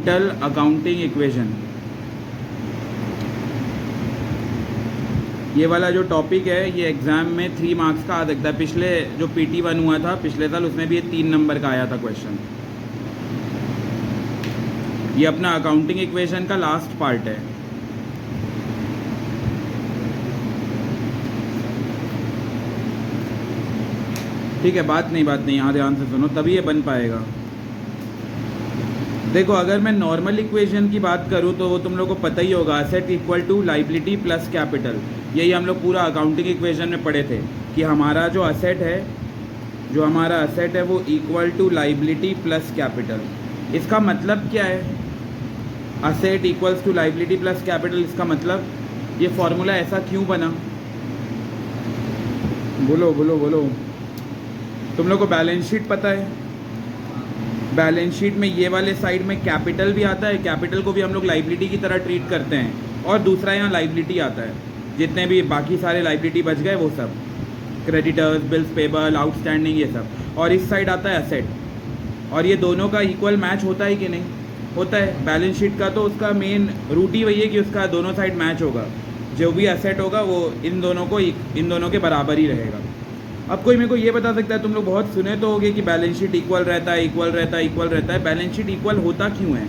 Accounting equation, ये वाला जो टॉपिक है ये एग्ज़ाम में 3 मार्क्स का आ सकता है। पिछले जो PT1 हुआ था पिछले साल, उसमें भी ये 3 नंबर का आया था क्वेश्चन। ये अपना अकाउंटिंग इक्वेशन का लास्ट पार्ट है। ठीक है, बात नहीं, यहाँ ध्यान से सुनो तभी ये बन पाएगा। देखो, अगर मैं नॉर्मल इक्वेशन की बात करूँ तो वो तुम लोग को पता ही होगा, asset equal to liability plus capital. यही हम लोग पूरा अकाउंटिंग इक्वेशन में पढ़े थे कि हमारा जो असेट है वो equal to liability plus capital. इसका मतलब क्या है? Asset equals to liability plus capital, इसका मतलब ये फॉर्मूला ऐसा क्यों बना? बोलो। तुम लोग को बैलेंस शीट पता है? बैलेंस शीट में ये वाले साइड में कैपिटल भी आता है, कैपिटल को भी हम लोग लाइबिलिटी की तरह ट्रीट करते हैं। और दूसरा यहाँ लाइबिलिटी आता है, जितने भी बाकी सारे लाइबिलिटी बच गए वो सब, क्रेडिटर्स, बिल्स पेबल, आउटस्टैंडिंग, ये सब। और इस साइड आता है असेट। और ये दोनों का इक्वल मैच होता है कि नहीं? होता है। बैलेंस शीट का तो उसका मेन रूट ही वही है कि उसका दोनों साइड मैच होगा। जो भी असेट होगा वो इन दोनों के बराबर ही रहेगा। अब कोई मेरे को ये बता सकता है, तुम लोग बहुत सुने तो होगे कि बैलेंस शीट इक्वल रहता है। बैलेंस शीट इक्वल होता क्यों है?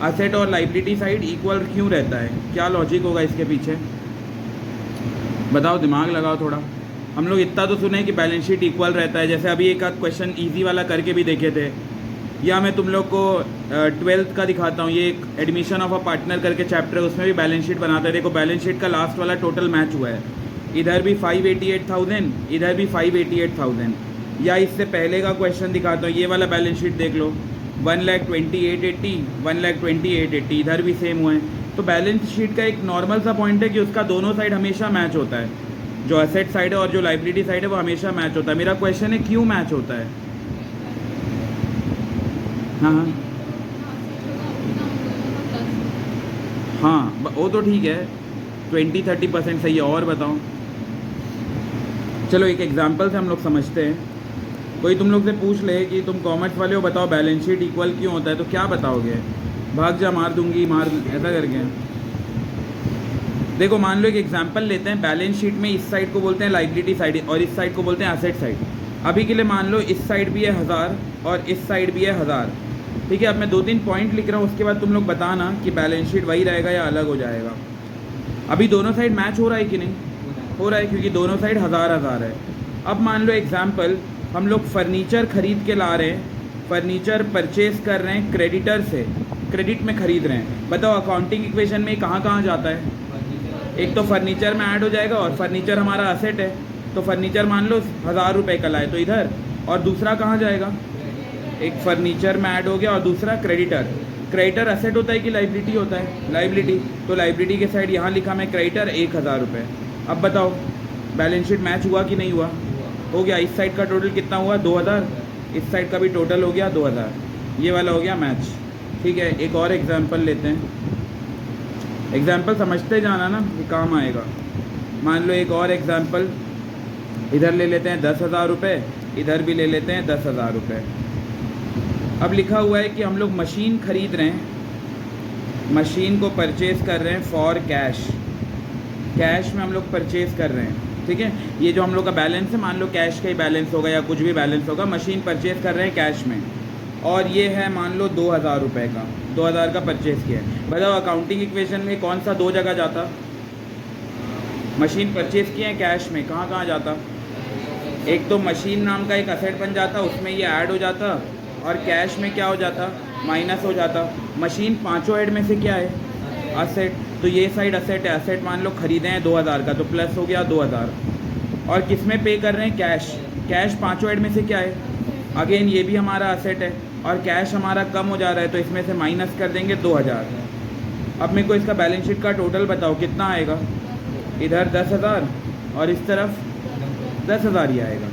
असेट और लाइबिलिटी साइड इक्वल क्यों रहता है? क्या लॉजिक होगा इसके पीछे? बताओ, दिमाग लगाओ थोड़ा। हम लोग इतना तो सुने कि बैलेंस शीट इक्वल रहता है। जैसे अभी एक आध क्वेश्चन ईजी वाला करके भी देखे थे, या मैं तुम लोग को 12th का दिखाता हूँ। ये एक एडमिशन ऑफ अ पार्टनर करके चैप्टर है, उसमें भी बैलेंस शीट बनाते हैं। देखो, बैलेंस शीट का लास्ट वाला टोटल मैच हुआ है, इधर भी 588,000, इधर भी 588,000। या इससे पहले का क्वेश्चन दिखाता हूँ, ये वाला बैलेंस शीट देख लो, 1,28,80, 1,28,80, इधर भी सेम हुआ है। तो बैलेंस शीट का एक नॉर्मल सा पॉइंट है कि उसका दोनों साइड हमेशा मैच होता है। जो असेट साइड है और जो लाइबिलिटी साइड है वो हमेशा मैच होता है। मेरा क्वेश्चन है क्यों मैच होता है? हाँ, वो तो ठीक है, 20-30% सही है। और बताओ, चलो एक एग्जांपल से हम लोग समझते हैं। कोई तुम लोग से पूछ ले कि तुम कॉमर्स वाले हो, बताओ बैलेंस शीट इक्वल क्यों होता है, तो क्या बताओगे? भाग जा, मार दूंगी, मार ऐसा करके। देखो, मान लो एक एग्जांपल लेते हैं। बैलेंस शीट में इस साइड को बोलते हैं लाइबिलिटी साइड और इस साइड को बोलते हैं एसेट साइड। अभी के लिए मान लो इस साइड भी है 1000 और इस साइड भी है 1000। ठीक है, अब मैं 2-3 पॉइंट लिख रहा हूँ, उसके बाद तुम लोग बताना कि बैलेंस शीट वही रहेगा या अलग हो जाएगा। अभी दोनों साइड मैच हो रहा है कि नहीं? हो रहा है, क्योंकि दोनों साइड 1000 है। अब मान लो एग्जाम्पल, हम लोग फर्नीचर खरीद के ला रहे हैं, फर्नीचर परचेज कर रहे हैं क्रेडिटर से, क्रेडिट में खरीद रहे हैं। बताओ, अकाउंटिंग इक्वेशन में कहाँ जाता है? एक तो फर्नीचर में ऐड हो जाएगा, और फर्नीचर हमारा असेट है, तो फर्नीचर मान लो 1000 रुपये का लाए तो इधर, और दूसरा कहाँ जाएगा? एक फर्नीचर में ऐड हो गया और दूसरा क्रेडिटर असेट होता है कि लाइबिलिटी होता है? लाइबिलिटी। तो लाइबिलिटी के साइड यहाँ लिखा मैं क्रेडिटर 1000 रुपये। अब बताओ, बैलेंस शीट मैच हुआ कि नहीं हुआ? हो गया। इस साइड का टोटल कितना हुआ? 2000। इस साइड का भी टोटल हो गया 2000। ये वाला हो गया मैच। ठीक है, एक और एग्जाम्पल लेते हैं। एग्जाम्पल समझते जाना ना, ये काम आएगा। मान लो एक और एग्जाम्पल, इधर ले लेते हैं 10,000 रुपये, इधर भी ले लेते हैं 10,000 रुपये। अब लिखा हुआ है कि हम लोग मशीन खरीद रहे हैं, मशीन को परचेज़ कर रहे हैं फॉर कैश। कैश में हम लोग परचेज़ कर रहे हैं। ठीक है, ये जो हम लोग का बैलेंस है, मान लो कैश का ही बैलेंस होगा या कुछ भी बैलेंस होगा, मशीन परचेज़ कर रहे हैं कैश में। और ये है मान लो 2000 रुपये का, 2000 का परचेज़ किया है। बताओ, अकाउंटिंग इक्वेशन में कौन सा 2 जगह जाता? मशीन परचेज़ किए हैं कैश में, कहाँ जाता? एक तो मशीन नाम का एक असेट बन जाता, उसमें ये ऐड हो जाता, और कैश में क्या हो जाता? माइनस हो जाता। मशीन पांचों हेड में से क्या है? असेट। तो ये साइड असेट है, असेट मान लो खरीदे हैं 2000 का, तो प्लस हो गया 2000। और किस में पे कर रहे हैं? कैश। कैश पांचों हेड में से क्या है? अगेन ये भी हमारा असेट है, और कैश हमारा कम हो जा रहा है, तो इसमें से माइनस कर देंगे 2000। अब मेरे को इसका बैलेंस शीट का टोटल बताओ कितना आएगा? इधर 10,000 और इस तरफ 10,000 ही आएगा।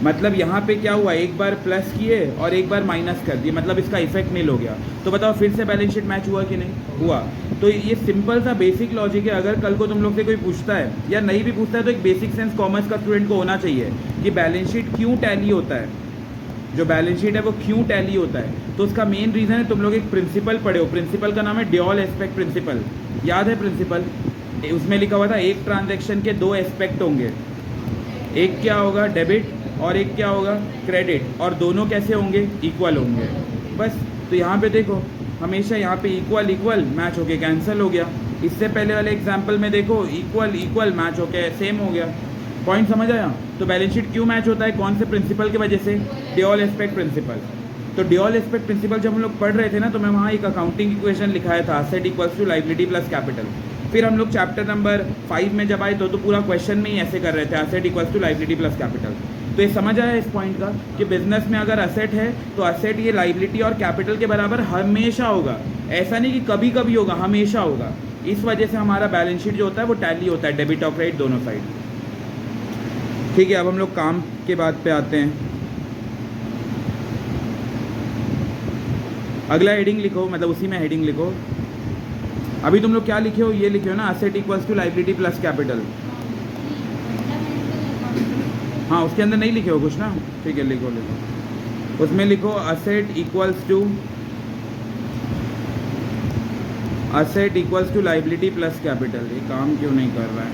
मतलब यहाँ पे क्या हुआ, एक बार प्लस किए और एक बार माइनस कर दिए, मतलब इसका इफेक्ट नील हो गया। तो बताओ फिर से बैलेंस शीट मैच हुआ कि नहीं हुआ? तो ये सिंपल सा बेसिक लॉजिक है। अगर कल को तुम लोग से कोई पूछता है या नहीं भी पूछता है, तो एक बेसिक सेंस कॉमर्स का स्टूडेंट को होना चाहिए कि बैलेंस शीट क्यों टैली होता है। जो बैलेंस शीट है वो क्यों टैली होता है, तो उसका मेन रीज़न है तुम लोग एक प्रिंसिपल पढ़े हो, प्रिंसिपल का नाम है ड्यूअल एस्पेक्ट प्रिंसिपल। याद है प्रिंसिपल? उसमें लिखा हुआ था एक ट्रांजैक्शन के दो एस्पेक्ट होंगे, एक क्या होगा डेबिट और एक क्या होगा क्रेडिट, और दोनों कैसे होंगे, इक्वल होंगे। बस तो यहाँ पे देखो हमेशा यहाँ पे इक्वल इक्वल मैच होके कैंसिल हो गया। इससे पहले वाले एग्जाम्पल में देखो इक्वल इक्वल मैच होके सेम हो गया। पॉइंट समझ आया? तो बैलेंस शीट क्यों मैच होता है, कौन से प्रिंसिपल की वजह से, ड्यूअल एस्पेक्ट प्रिंसिपल। तो ड्यूअल एस्पेक्ट प्रिंसिपल जब हम लोग पढ़ रहे थे ना, तो मैं वहाँ एक अकाउंटिंग इक्वेशन लिखाया था, asset equals to liability plus capital. फिर हम लोग चैप्टर नंबर 5 में जब आए तो पूरा क्वेश्चन में ही ऐसे कर रहे थे, asset equals to liability plus capital. तो ये समझ आया इस पॉइंट का कि बिजनेस में अगर असेट है तो असेट ये लायबिलिटी और कैपिटल के बराबर हमेशा होगा, ऐसा नहीं कि कभी कभी होगा, हमेशा होगा। इस वजह से हमारा बैलेंस शीट जो होता है वो टैली होता है, डेबिट और क्रेडिट दोनों साइड। ठीक है, अब हम लोग काम के बात पे आते हैं। अगला हेडिंग लिखो, मतलब उसी में हेडिंग लिखो। अभी तुम लोग क्या लिखे हो, ये लिखे हो ना, asset equals to liability plus capital. हाँ, उसके अंदर नहीं लिखे हो कुछ ना, ठीक है लिखो लिखो, उसमें लिखो asset equals to liability plus capital. ये काम क्यों नहीं कर रहा है?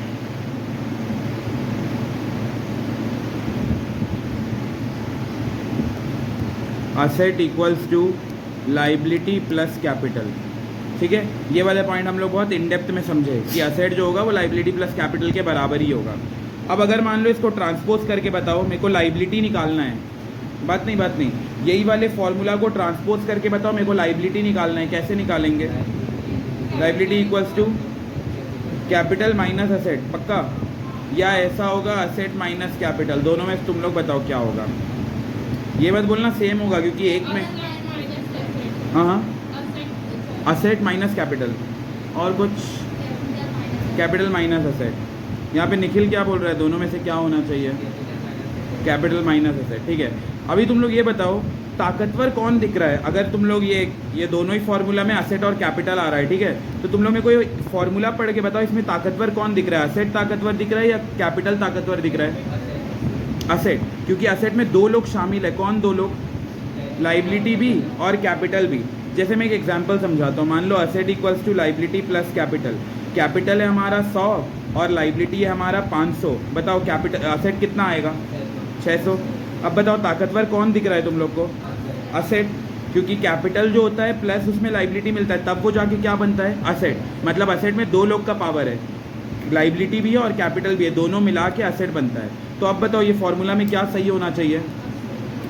Asset equals to liability plus capital. ठीक है, ये वाले पॉइंट हम लोग बहुत इन डेप्थ में समझे कि असेट जो होगा वो लायबिलिटी प्लस कैपिटल के बराबर ही होगा। अब अगर मान लो इसको ट्रांसपोज करके बताओ, मेरे को लायबिलिटी निकालना है, बात नहीं, यही वाले फॉर्मूला को ट्रांसपोज करके बताओ मेरे को लायबिलिटी निकालना है, कैसे निकालेंगे? Liability equals to capital minus asset, पक्का? या ऐसा होगा असेट माइनस कैपिटल, दोनों में तुम लोग बताओ क्या होगा। ये मत बोलना सेम होगा, क्योंकि एक में हाँ असेट माइनस कैपिटल और कुछ कैपिटल माइनस असेट। यहाँ पे निखिल क्या बोल रहा है, दोनों में से क्या होना चाहिए? Capital minus asset. ठीक है, अभी तुम लोग ये बताओ ताकतवर कौन दिख रहा है? अगर तुम लोग ये दोनों ही फार्मूला में असेट और कैपिटल आ रहा है, ठीक है, तो तुम लोग में कोई फार्मूला पढ़ के बताओ इसमें ताकतवर कौन दिख रहा है, असेट ताकतवर दिख रहा है या कैपिटल ताकतवर दिख रहा है? असेट, क्योंकि असेट में दो लोग शामिल है। कौन दो लोग? लायबिलिटी भी और कैपिटल भी। जैसे मैं एक एग्जांपल समझाता हूँ, मान लो asset equals to liability plus capital. Capital है हमारा 100 और लायबिलिटी है हमारा 500। बताओ कैपिटल असेट कितना आएगा? 600। अब बताओ ताकतवर कौन दिख रहा है तुम लोग को? असेट, क्योंकि कैपिटल जो होता है प्लस उसमें लायबिलिटी मिलता है, तब वो जाके क्या बनता है? असेट। मतलब असेट में दो लोग का पावर है, लायबिलिटी भी है और कैपिटल भी है, दोनों मिला के असेट बनता है। तो अब बताओ ये फॉर्मूला में क्या सही होना चाहिए?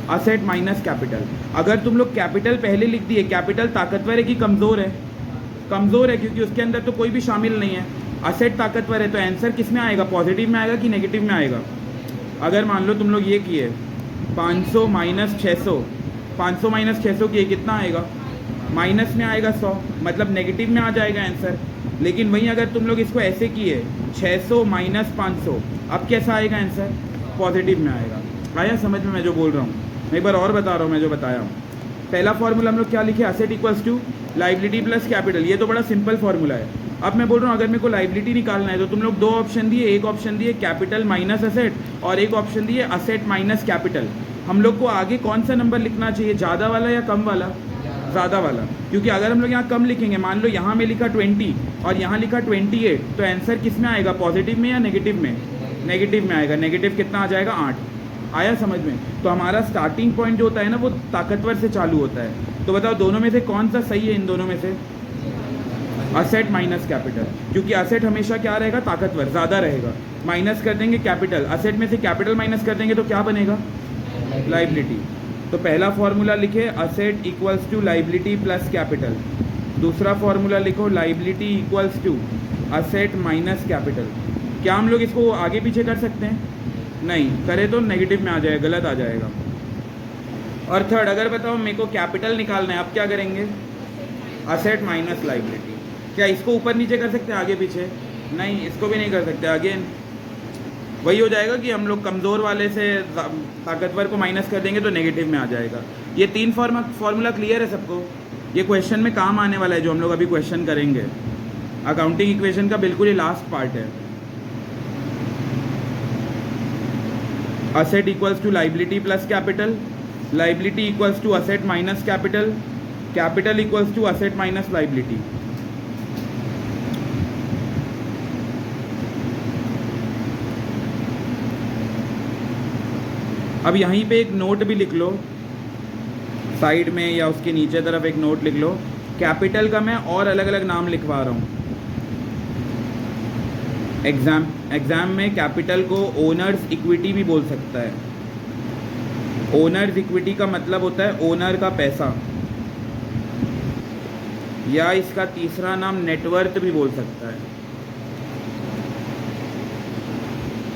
Asset minus capital. अगर तुम लोग कैपिटल पहले लिख दिए, कैपिटल ताकतवर है कि कमज़ोर है? कमज़ोर है, क्योंकि उसके अंदर तो कोई भी शामिल नहीं है। असेट ताकतवर है, तो आंसर किस में आएगा? पॉजिटिव में आएगा कि नेगेटिव में आएगा? अगर मान लो तुम लोग ये किए 500 माइनस 600, 500 माइनस 600 किए, कितना आएगा? माइनस में आएगा 100, मतलब नेगेटिव में आ जाएगा आंसर। लेकिन वहीं अगर तुम लोग इसको ऐसे किए 600 माइनस 500, अब कैसा आएगा आंसर? पॉजिटिव में आएगा। आया समझ में मैं जो बोल रहा हूँ? मैं एक बार और बता रहा हूँ मैं जो बताया हूँ। पहला फॉर्मूला हम लोग क्या लिखे? Asset equals to liability plus capital. ये तो बड़ा सिंपल फॉर्मूला है। अब मैं बोल रहा हूँ अगर मेरे को लायबिलिटी निकालना है, तो तुम लोग दो ऑप्शन दिए, एक ऑप्शन दिए कैपिटल माइनस असेट और एक ऑप्शन दिए असेट माइनस कैपिटल। हम लोग को आगे कौन सा नंबर लिखना चाहिए, ज़्यादा वाला या कम वाला? ज़्यादा वाला, क्योंकि अगर हम लोग यहाँ कम लिखेंगे, मान लो यहाँ में लिखा 20 और यहाँ लिखा 28, तो आंसर किस में आएगा? पॉजिटिव में या नेगेटिव में? नेगेटिव में आएगा। नेगेटिव कितना आ जाएगा? 8। आया समझ में? तो हमारा स्टार्टिंग पॉइंट जो होता है ना, वो ताकतवर से चालू होता है। तो बताओ दोनों में से कौन सा सही है? इन दोनों में से असेट माइनस कैपिटल, क्योंकि असेट हमेशा क्या रहेगा? ताकतवर, ज़्यादा रहेगा। माइनस कर देंगे कैपिटल, असेट में से कैपिटल माइनस कर देंगे तो क्या बनेगा? लायबिलिटी। तो पहला फॉर्मूला लिखे asset equals to liability plus capital. दूसरा फॉर्मूला लिखो liability equals to asset minus capital. क्या हम लोग इसको आगे पीछे कर सकते हैं? नहीं, करे तो नेगेटिव में आ जाएगा, गलत आ जाएगा। और थर्ड, अगर बताओ मेरे को कैपिटल निकालना है, अब क्या करेंगे? Asset minus liability. क्या इसको ऊपर नीचे कर सकते हैं, आगे पीछे? नहीं, इसको भी नहीं कर सकते। अगेन वही हो जाएगा कि हम लोग कमज़ोर वाले से ताकतवर को माइनस कर देंगे तो नेगेटिव में आ जाएगा। ये 3 फॉर्मूला क्लियर है सबको? ये क्वेश्चन में काम आने वाला है जो हम लोग अभी क्वेश्चन करेंगे। अकाउंटिंग इक्वेशन का बिल्कुल ही लास्ट पार्ट है। Asset equals to liability plus capital, liability equals to asset minus capital, capital equals to asset minus liability. अब यहीं पे एक नोट भी लिख लो साइड में या उसके नीचे तरफ एक नोट लिख लो, कैपिटल का मैं और अलग अलग नाम लिखवा रहा हूँ। एग्जाम में कैपिटल को ओनर्स इक्विटी भी बोल सकता है। ओनर्स इक्विटी का मतलब होता है ओनर का पैसा, या इसका तीसरा नाम नेटवर्थ भी बोल सकता है।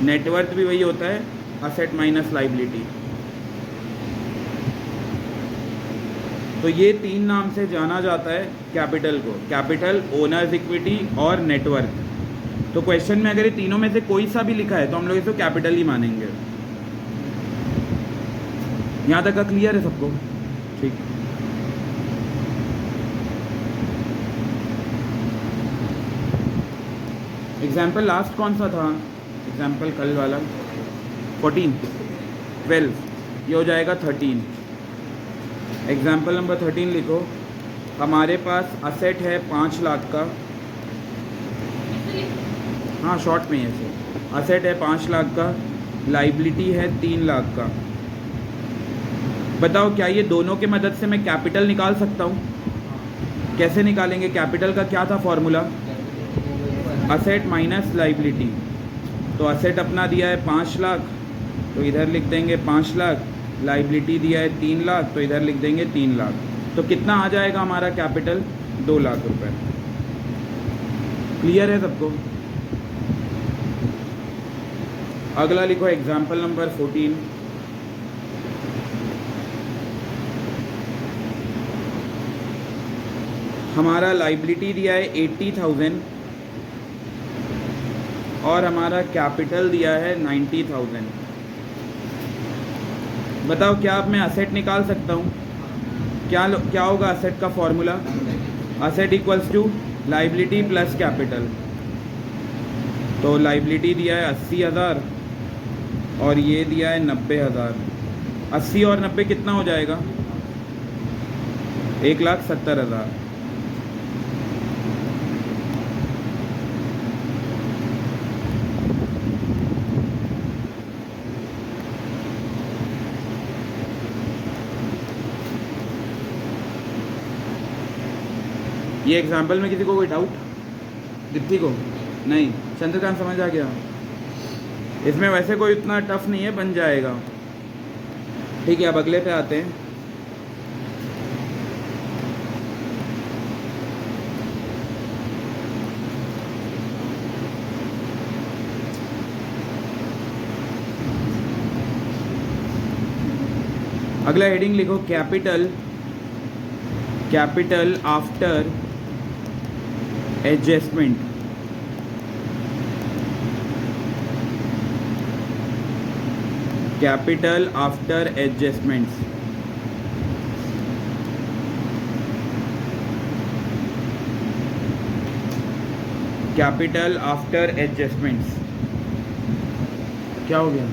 नेटवर्थ भी वही होता है असेट माइनस लाइबिलिटी। तो ये तीन नाम से जाना जाता है कैपिटल को, कैपिटल, ओनर्स इक्विटी और नेटवर्थ। तो क्वेश्चन में अगर ये तीनों में से कोई सा भी लिखा है तो हम लोग इसको कैपिटल ही मानेंगे। यहाँ तक का क्लियर है सबको? ठीक। एग्जाम्पल लास्ट कौन सा था? एग्जाम्पल कल वाला 14, 12, ये हो जाएगा 13। एग्जाम्पल नंबर 13 लिखो। हमारे पास असेट है 5 लाख का, हाँ शॉर्ट में ऐसे, असेट है 5 लाख का, लाइबिलिटी है 3 लाख का। बताओ क्या ये दोनों के मदद से मैं कैपिटल निकाल सकता हूँ? कैसे निकालेंगे? कैपिटल का क्या था फॉर्मूला? Asset minus liability. तो असेट अपना दिया है 5 लाख, तो इधर लिख देंगे 5 लाख, लाइबिलिटी दिया है 3 लाख, तो इधर लिख देंगे 3 लाख। तो कितना आ जाएगा हमारा कैपिटल? 2 लाख रुपए। क्लियर है सबको? अगला लिखो एग्जाम्पल नंबर 14। हमारा लाइबिलिटी दिया है 80,000 और हमारा कैपिटल दिया है 90,000। बताओ क्या अब मैं असेट निकाल सकता हूँ? क्या होगा असेट का formula? Asset equals to liability plus capital. तो लाइबिलिटी दिया है 80,000 और ये दिया है 90,000। 80 और 90 कितना हो जाएगा? 1,70,000। ये एग्जाम्पल में किसी को कोई डाउट? दीप्ति को? नहीं। चंद्रकांत समझ आ गया? इसमें वैसे कोई इतना टफ नहीं है, बन जाएगा। ठीक है, अब अगले पे आते हैं। अगला हेडिंग लिखो capital, capital after adjustment. Capital after adjustments. Capital after adjustments. क्या हो गया?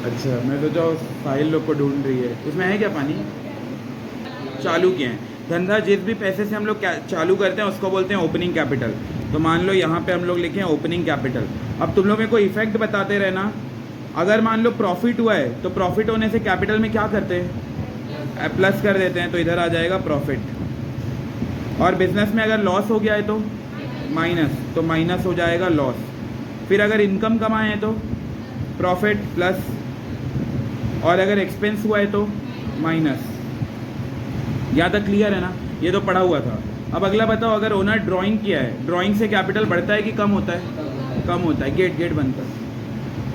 अच्छा, मैं तो जो फाइल लोग को ढूंढ रही है, उसमें है क्या पानी? चालू किए हैं। धंधा जिस भी पैसे से हम लोग चालू करते हैं उसको बोलते हैं ओपनिंग कैपिटल। तो मान लो यहाँ पे हम लोग लिखे हैं ओपनिंग कैपिटल। अब तुम लोग मेरे को इफेक्ट बताते रहना। अगर मान लो प्रॉफिट हुआ है तो प्रॉफिट होने से कैपिटल में क्या करते हैं? प्लस कर देते हैं, तो इधर आ जाएगा प्रॉफिट। और बिजनेस में अगर लॉस हो गया है तो माइनस, तो माइनस हो जाएगा लॉस। फिर अगर इनकम कमाए हैं तो प्रॉफिट प्लस, और अगर एक्सपेंस हुआ है तो माइनस। यहाँ तक क्लियर है ना? ये तो पढ़ा हुआ था। अब अगला बताओ, अगर ओनर ड्राइंग किया है, ड्राइंग से कैपिटल बढ़ता है कि कम होता है? कम होता है। गेट बनता है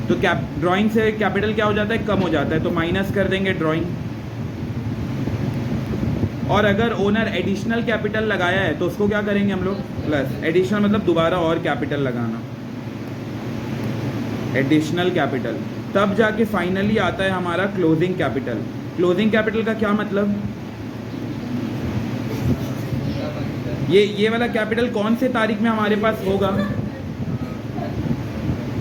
तो ड्राइंग से कैपिटल क्या हो जाता है? कम हो जाता है, तो माइनस कर देंगे ड्राइंग। और अगर ओनर एडिशनल कैपिटल लगाया है तो उसको क्या करेंगे हम लोग? प्लस। एडिशनल मतलब दोबारा और कैपिटल लगाना, एडिशनल कैपिटल। तब जाके फाइनली आता है हमारा क्लोजिंग कैपिटल। क्लोजिंग कैपिटल का क्या मतलब? ये वाला कैपिटल कौन से तारीख में हमारे पास होगा?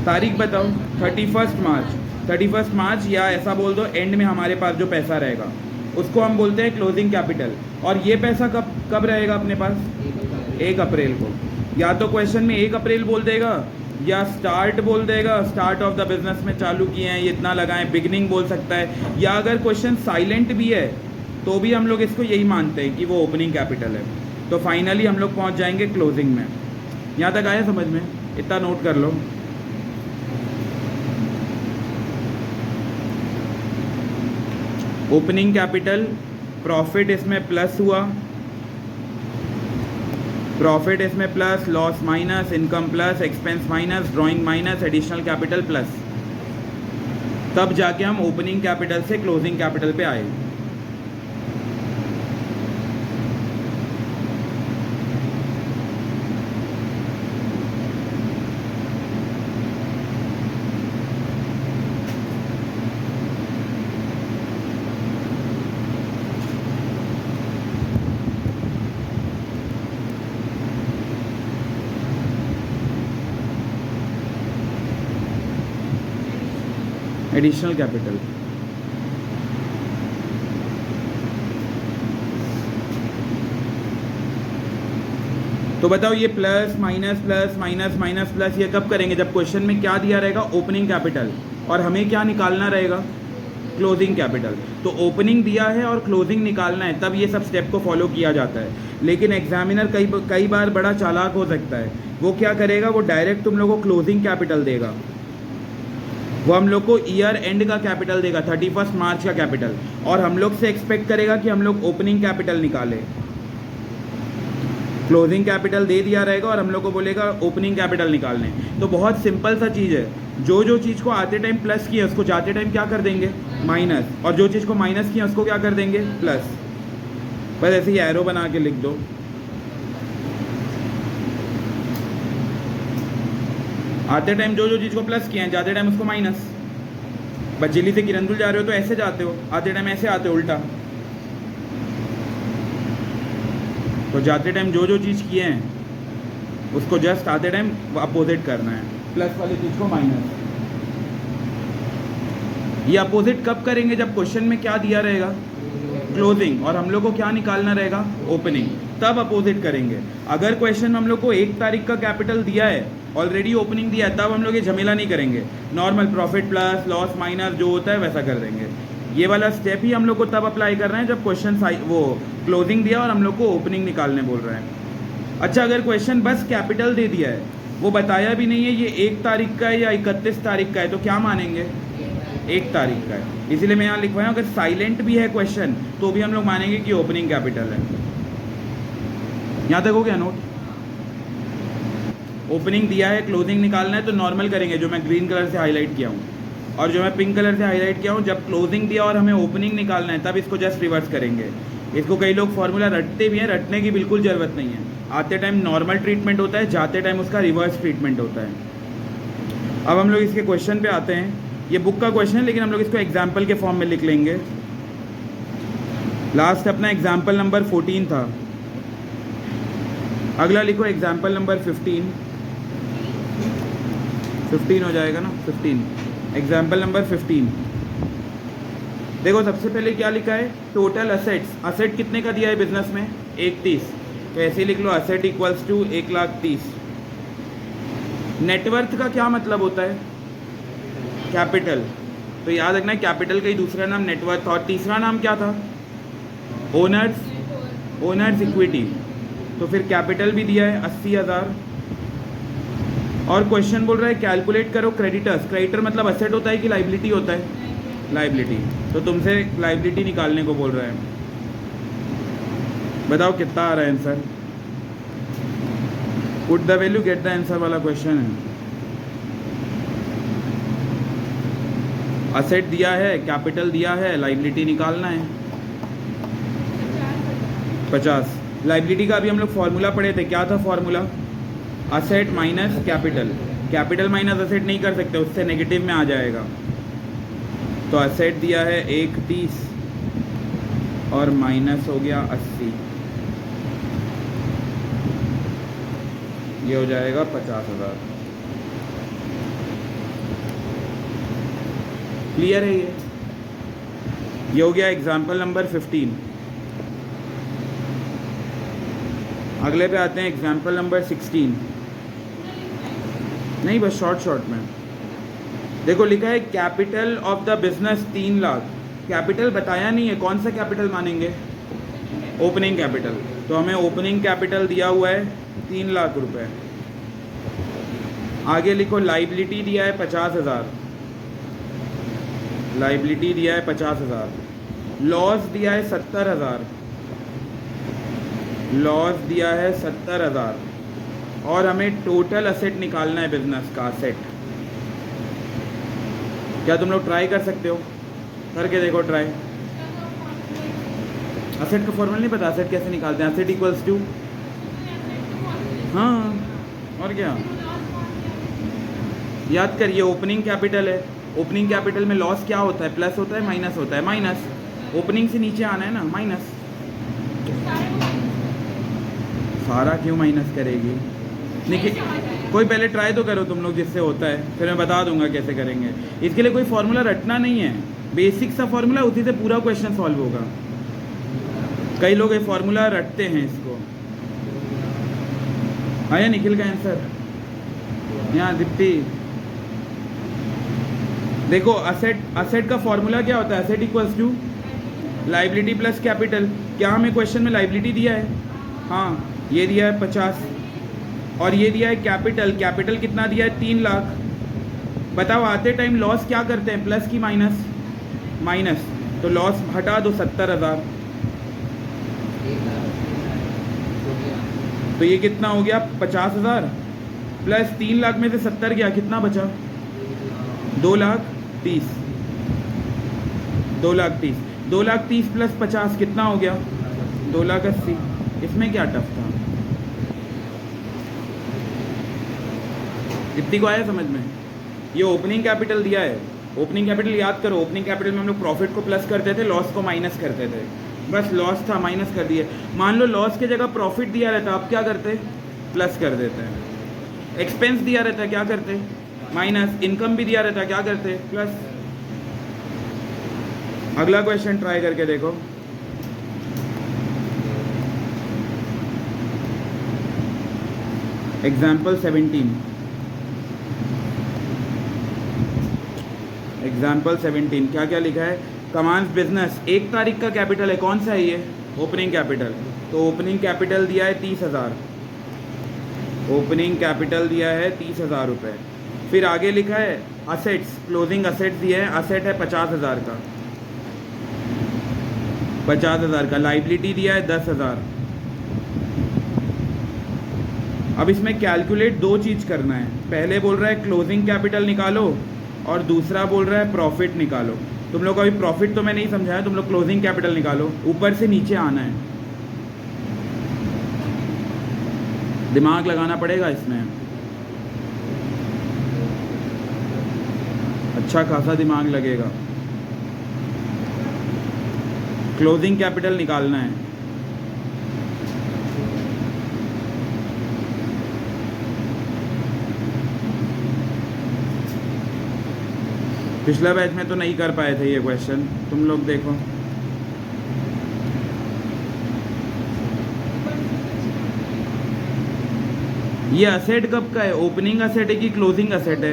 तारीख बताओ। 31 मार्च। 31 मार्च, या ऐसा बोल दो एंड में हमारे पास जो पैसा रहेगा उसको हम बोलते हैं क्लोजिंग कैपिटल। और ये पैसा कब रहेगा अपने पास? 1 अप्रैल को। या तो क्वेश्चन में 1 अप्रैल बोल देगा, या स्टार्ट बोल देगा, स्टार्ट ऑफ द बिजनेस में चालू किए हैं, ये इतना लगाएं, बिगनिंग बोल सकता है। या अगर क्वेश्चन साइलेंट भी है तो भी हम लोग इसको यही मानते हैं कि वो ओपनिंग कैपिटल है। तो फाइनली हम लोग पहुंच जाएंगे क्लोजिंग में। यहाँ तक आया समझ में? इतना नोट कर लो। ओपनिंग कैपिटल, प्रॉफिट इसमें प्लस हुआ, प्रॉफिट इसमें plus, loss minus, income plus, expense minus, drawing minus, additional capital plus, तब जाके हम ओपनिंग कैपिटल से क्लोजिंग कैपिटल पे आए। एडिशनल कैपिटल, तो बताओ ये plus minus plus minus minus plus ये कब करेंगे? जब क्वेश्चन में क्या दिया रहेगा? ओपनिंग कैपिटल, और हमें क्या निकालना रहेगा? Closing capital. तो ओपनिंग दिया है और क्लोजिंग निकालना है, तब ये सब स्टेप को फॉलो किया जाता है। लेकिन एग्जामिनर कई बार बड़ा चालाक हो सकता है, वो क्या करेगा? वो डायरेक्ट तुम लोगों को क्लोजिंग कैपिटल देगा, वो हम लोग को ईयर एंड का कैपिटल देगा, 31 मार्च का कैपिटल, और हम लोग से एक्सपेक्ट करेगा कि हम लोग ओपनिंग कैपिटल निकालें। क्लोजिंग कैपिटल दे दिया रहेगा और हम लोग को बोलेगा ओपनिंग कैपिटल निकालने। तो बहुत सिंपल सा चीज़ है, जो चीज़ को आते टाइम प्लस किया उसको जाते टाइम क्या कर देंगे? माइनस, और जो चीज़ को माइनस किया उसको क्या कर देंगे? प्लस। बस ऐसे ही एरो बना के लिख दो। आते टाइम जो चीज़ को प्लस किया है जाते टाइम उसको माइनस। बचेली से किरंदुल जा रहे हो तो ऐसे जाते हो, आते टाइम ऐसे आते हो उल्टा। तो जाते टाइम जो चीज़ किए हैं उसको जस्ट आते टाइम अपोजिट करना है, प्लस वाली चीज़ को माइनस। ये अपोजिट कब करेंगे? जब क्वेश्चन में क्या दिया रहेगा? क्लोजिंग, और हम लोग को क्या निकालना रहेगा? ओपनिंग, तब अपोजिट करेंगे। अगर क्वेश्चन में हम लोग को 1 तारीख का कैपिटल दिया है, ऑलरेडी ओपनिंग दिया है, तब हम लोग ये झमेला नहीं करेंगे। Normal profit plus loss minus जो होता है वैसा कर देंगे। ये वाला स्टेप ही हम लोग को तब अप्लाई करना है जब क्वेश्चन वो क्लोजिंग दिया और हम लोग को ओपनिंग निकालने बोल रहे हैं। अच्छा, अगर क्वेश्चन बस कैपिटल दे दिया है, वो बताया भी नहीं है ये 1 तारीख का है या 31 तारीख का है, तो क्या मानेंगे? 1 तारीख का है। इसीलिए मैं यहाँ लिखवाया अगर साइलेंट भी है क्वेश्चन तो भी हम लोग मानेंगे कि ओपनिंग कैपिटल है। यहाँ तक हो गया नोट? ओपनिंग दिया है, क्लोजिंग निकालना है तो नॉर्मल करेंगे, जो मैं ग्रीन कलर से हाईलाइट किया हूँ, और जो मैं पिंक कलर से हाईलाइट किया हूँ जब क्लोजिंग दिया और हमें ओपनिंग निकालना है तब इसको जस्ट रिवर्स करेंगे। इसको कई लोग फॉर्मूला रटते भी हैं, रटने की बिल्कुल ज़रूरत नहीं है। आते टाइम नॉर्मल ट्रीटमेंट होता है, जाते टाइम उसका रिवर्स ट्रीटमेंट होता है। अब हम लोग इसके क्वेश्चन पे आते हैं। ये बुक का क्वेश्चन है लेकिन हम लोग इसको एग्जाम्पल के फॉर्म में लिख लेंगे। लास्ट अपना एग्जाम्पल नंबर 14 था, अगला लिखो एग्जाम्पल नंबर 15 हो जाएगा ना? 15, एग्जाम्पल नंबर 15। देखो सबसे पहले क्या लिखा है? Total assets. असेट कितने का दिया है बिजनेस में? 130। तो ऐसे लिख लो असेट इक्वल्स टू 1,30,000। नेटवर्थ का क्या मतलब होता है? कैपिटल। तो याद रखना है कैपिटल का ही दूसरा नाम नेटवर्थ, और तीसरा नाम क्या था? Owners equity. तो फिर कैपिटल भी दिया है 80,000। और क्वेश्चन बोल रहा है कैलकुलेट करो क्रेडिटर्स। क्रेडिटर मतलब असेट होता है कि लाइबिलिटी होता है? लाइबिलिटी। तो तुमसे लाइबिलिटी निकालने को बोल रहा है। बताओ कितना आ रहा है answer? Put the value get the answer वाला क्वेश्चन है। असेट दिया है, कैपिटल दिया है, लाइबिलिटी निकालना है 50। लाइबिलिटी का अभी हम लोग फॉर्मूला पढ़े थे, क्या था formula? Asset minus capital. Capital minus asset नहीं कर सकते, उससे नेगेटिव में आ जाएगा। तो असेट दिया है 130 और माइनस हो गया 80, ये हो जाएगा 50,000। क्लियर है ये हो गया एग्जाम्पल नंबर 15। अगले पे आते हैं एग्जाम्पल नंबर 16। नहीं बस शॉर्ट में देखो लिखा है capital of the business 3 lakh. Capital बताया नहीं है, कौन सा कैपिटल मानेंगे? Opening capital. तो हमें ओपनिंग कैपिटल दिया हुआ है 3 लाख रुपए। आगे लिखो लाइबिलिटी दिया है 50,000, लाइबिलिटी दिया है 50,000, लॉस दिया है 70,000, लॉस दिया है 70,000, और हमें टोटल असेट निकालना है बिजनेस का असेट। क्या तुम लोग ट्राई कर सकते हो? करके देखो ट्राई। असेट का फॉर्मूला नहीं पता? असेट कैसे निकालते हैं? असेट इक्वल्स टू, हाँ और क्या याद करिए, ओपनिंग कैपिटल है। ओपनिंग कैपिटल में लॉस क्या होता है? प्लस होता है माइनस होता है? माइनस। ओपनिंग से नीचे आना है ना, माइनस। सारा क्यों माइनस करेगी? देखिए कोई पहले ट्राई तो करो तुम लोग जिससे होता है, फिर मैं बता दूंगा कैसे करेंगे। इसके लिए कोई फार्मूला रटना नहीं है, बेसिक सा फार्मूला, उसी से पूरा क्वेश्चन सॉल्व होगा। कई लोग ये फार्मूला रटते हैं इसको। आया निखिल का आंसर? यहाँ दीप्ति देखो, असेट का फॉर्मूला क्या होता है? Asset equals to liability plus capital. क्या हमें क्वेश्चन में लाइबिलिटी दिया है? हाँ ये दिया है 50, और ये दिया है कैपिटल। कैपिटल कितना दिया है? 3 लाख। बताओ आते टाइम लॉस क्या करते हैं, प्लस की माइनस? माइनस। तो लॉस हटा दो 70,000, तो ये कितना हो गया? 50,000 प्लस 3 लाख में से 70 गया, कितना बचा? 2,30,000। 2,30,000, 2,30,000 प्लस 50 कितना हो गया? 2,80,000। इसमें क्या टफ था? इतनी को आया समझ में? ये ओपनिंग कैपिटल दिया है। ओपनिंग कैपिटल याद करो, ओपनिंग कैपिटल में हम लोग प्रॉफिट को प्लस करते थे, लॉस को माइनस करते थे। बस लॉस था, माइनस कर दिए। मान लो लॉस की जगह प्रॉफिट दिया रहता, आप क्या करते? प्लस कर देते हैं। एक्सपेंस दिया रहता, क्या करते? माइनस। इनकम भी दिया रहता, क्या करते? प्लस। अगला क्वेश्चन ट्राई करके देखो। एग्जाम्पल 17। एग्जाम्पल 17 क्या क्या लिखा है? कमांस बिजनेस 1 तारीख का कैपिटल है, कौन सा है ये? Opening capital. तो ओपनिंग कैपिटल दिया है 30,000, ओपनिंग कैपिटल दिया है 30,000 रुपये। फिर आगे लिखा है असेट्स, क्लोजिंग असेट्स दिए हैं, असेट है 50,000 का, 50,000 का। लाइबिलिटी दिया है 10,000। अब इसमें कैलकुलेट 2 चीज़ करना है। पहले बोल रहा है क्लोजिंग कैपिटल निकालो, और दूसरा बोल रहा है प्रॉफिट निकालो। तुम लोग अभी प्रॉफिट तो मैं नहीं समझाया, तुम लोग क्लोजिंग कैपिटल निकालो। ऊपर से नीचे आना है, दिमाग लगाना पड़ेगा इसमें, अच्छा खासा दिमाग लगेगा। क्लोजिंग कैपिटल निकालना है। पिछला बैच में तो नहीं कर पाए थे ये क्वेश्चन, तुम लोग देखो। ये असेट कब का है? ओपनिंग असेट है कि क्लोजिंग असेट है?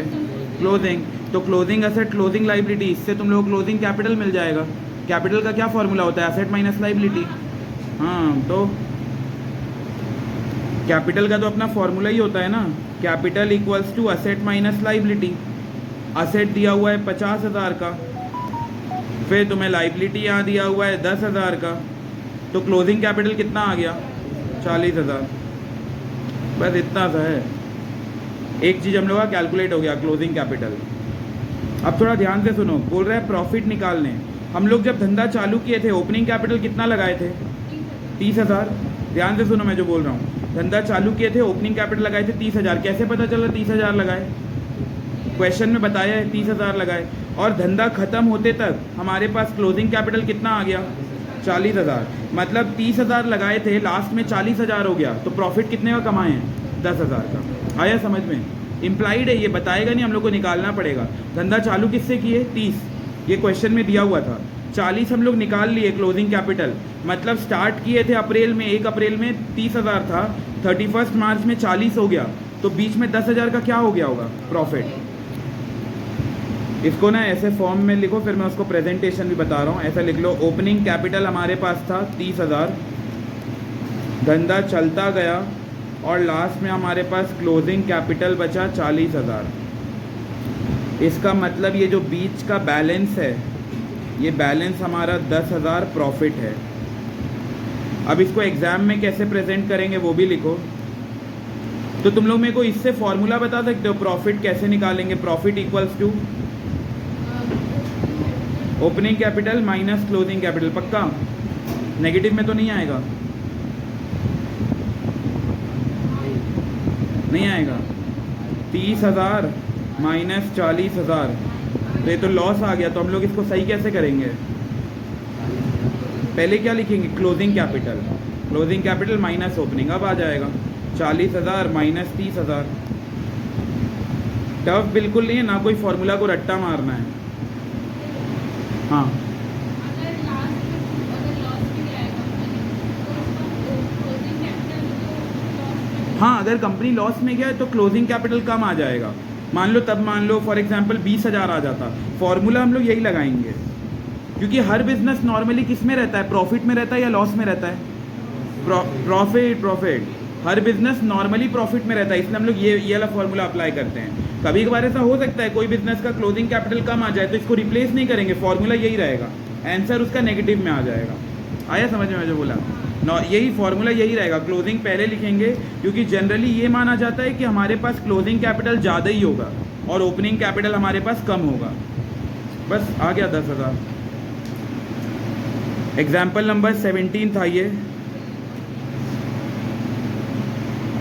क्लोजिंग। तो क्लोजिंग असेट, क्लोजिंग लाइबिलिटी, इससे तुम लोग क्लोजिंग कैपिटल मिल जाएगा। कैपिटल का क्या फॉर्मूला होता है? Asset minus liability. हाँ तो कैपिटल का तो अपना फॉर्मूला ही होता है ना, capital equals to asset minus liability. Asset दिया हुआ है 50,000 का, फिर तुम्हें लाइबिलिटी यहाँ दिया हुआ है 10,000 का, तो क्लोजिंग कैपिटल कितना आ गया? 40,000। बस इतना सा है, एक चीज़ हम लोग का कैलकुलेट हो गया, क्लोजिंग कैपिटल। अब थोड़ा ध्यान से सुनो, बोल रहा है प्रॉफिट निकालने। हम लोग जब धंधा चालू किए थे ओपनिंग कैपिटल कितना लगाए थे? 30,000। ध्यान से सुनो मैं जो बोल रहा हूँ, धंधा चालू किए थे ओपनिंग कैपिटल लगाए थे 30,000। कैसे पता चला 30,000 लगाए? क्वेश्चन में बताया है 30,000 लगाए, और धंधा खत्म होते तक हमारे पास क्लोजिंग कैपिटल कितना आ गया? 40,000। मतलब 30,000 लगाए थे, लास्ट में 40,000 हो गया, तो प्रॉफिट कितने का कमाए हैं? 10,000 का। आया समझ में? इम्प्लाइड है, ये बताएगा नहीं, हम लोग को निकालना पड़ेगा। धंधा चालू किससे किए? 30, ये क्वेश्चन में दिया हुआ था। 40 हम लोग निकाल लिए क्लोजिंग कैपिटल, मतलब स्टार्ट किए थे अप्रैल में, 1 अप्रैल में 30,000 था, 31 मार्च में 40 हो गया, तो बीच में 10,000 का क्या हो गया होगा प्रॉफिट। इसको ना ऐसे फॉर्म में लिखो, फिर मैं उसको प्रेजेंटेशन भी बता रहा हूँ। ऐसा लिख लो, ओपनिंग कैपिटल हमारे पास था 30,000, धंधा चलता गया और लास्ट में हमारे पास क्लोजिंग कैपिटल बचा 40,000। इसका मतलब ये जो बीच का बैलेंस है, ये बैलेंस हमारा 10,000 प्रॉफिट है। अब इसको एग्ज़ाम में कैसे प्रेजेंट करेंगे वो भी लिखो। तो तुम लोग मेरे को इससे फॉर्मूला बता सकते हो प्रॉफिट कैसे निकालेंगे। Profit equals to opening capital minus closing capital. पक्का नेगेटिव में तो नहीं आएगा, नहीं आएगा। 30,000 माइनस 40,000, तो ये तो लॉस आ गया। तो हम लोग इसको सही कैसे करेंगे, पहले क्या लिखेंगे, closing capital, closing capital minus opening. अब आ जाएगा 40,000 माइनस 30,000। टफ बिल्कुल नहीं है ना, कोई फॉर्मूला को रट्टा मारना है। हाँ हाँ, अगर कंपनी लॉस में गया है तो क्लोजिंग कैपिटल कम आ जाएगा। मान लो तब, मान लो फॉर एग्जांपल 20,000 आ जाता, फॉर्मूला हम लोग यही लगाएंगे, क्योंकि हर बिजनेस नॉर्मली किस में रहता है, प्रॉफिट में रहता है या लॉस में रहता है, प्रॉफिट। हर बिजनेस नॉर्मली प्रॉफिट में रहता है, इसलिए हम लोग ये वाला फॉर्मूला अप्लाई करते हैं। कभी कभार ऐसा हो सकता है कोई बिजनेस का क्लोजिंग कैपिटल कम आ जाए, तो इसको रिप्लेस नहीं करेंगे, फॉर्मूला यही रहेगा, आंसर उसका नेगेटिव में आ जाएगा। आया समझ में जो बोला, यही फॉर्मूला यही रहेगा। क्लोजिंग पहले लिखेंगे, क्योंकि जनरली ये माना जाता है कि हमारे पास क्लोजिंग कैपिटल ज़्यादा ही होगा और ओपनिंग कैपिटल हमारे पास कम होगा। बस आ गया 10,000। एग्जाम्पल नंबर 17 था ये।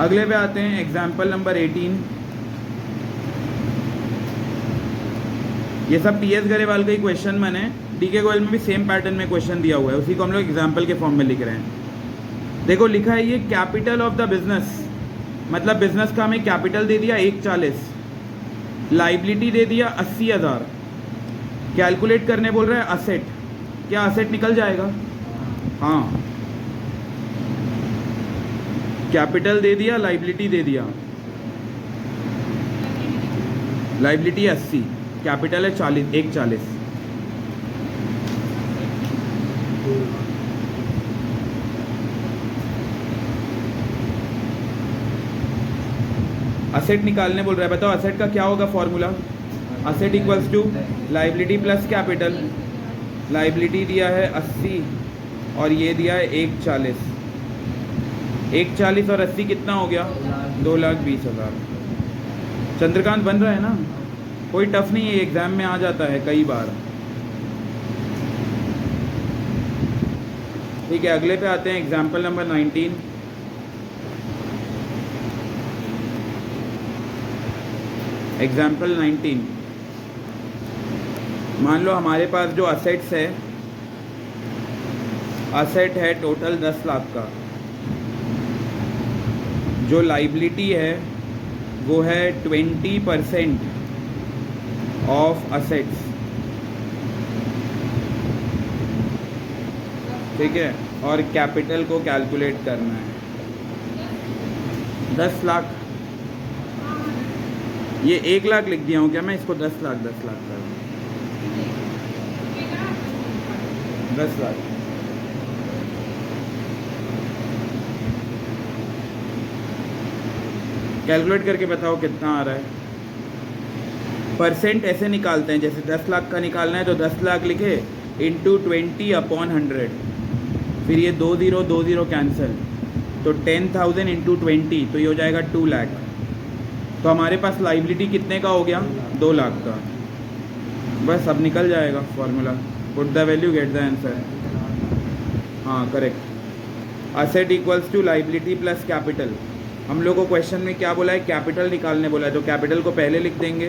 अगले पे आते हैं, एग्जाम्पल नंबर 18। ये सब टीएस गरेवाल का ही क्वेश्चन बने, डीके गोयल में भी सेम पैटर्न में क्वेश्चन दिया हुआ है, उसी को हम लोग एग्जाम्पल के फॉर्म में लिख रहे हैं। देखो लिखा है ये कैपिटल ऑफ द बिजनेस, मतलब बिजनेस का हमें कैपिटल दे दिया 140, लाइबिलिटी दे दिया 80,000, कैलकुलेट करने बोल रहा है असेट। क्या असेट निकल जाएगा, हाँ, कैपिटल दे दिया, लाइबिलिटी दे दिया, लाइबिलिटी 80, कैपिटल है 40, 140। असेट निकालने बोल रहा है, बताओ असेट का क्या होगा formula. Asset equals to liability plus capital. Liability दिया है 80 और ये दिया है 140। 140 और 80 कितना हो गया, 2,20,000। चंद्रकांत बन रहा है ना, कोई टफ नहीं है, एग्जाम में आ जाता है कई बार। ठीक है, अगले पे आते हैं, एग्जाम्पल नंबर 19। एग्जाम्पल 19, मान लो हमारे पास जो असेट्स है, असेट है टोटल 10 लाख का, जो लाइबिलिटी है वो है 20% ऑफ असेट्स। ठीक है, और कैपिटल को कैलकुलेट करना है 10 लाख। ये 1 लाख लिख दिया हूँ क्या मैं, इसको 10 लाख कर 10 लाख। कैलकुलेट करके बताओ कितना आ रहा है। परसेंट ऐसे निकालते हैं, जैसे 10 लाख का निकालना है तो 10 लाख लिखे इंटू 20/100, फिर ये 2 कैंसिल, तो 10,000 इंटू 20, तो ये हो जाएगा 2 लाख। तो हमारे पास लाइबिलिटी कितने का हो गया, 2 लाख का। बस अब निकल जाएगा formula, put the value get the answer. हाँ correct. Asset equals to liability plus capital. हम लोग को क्वेश्चन में क्या बोला है, कैपिटल निकालने बोला है, तो कैपिटल को पहले लिख देंगे,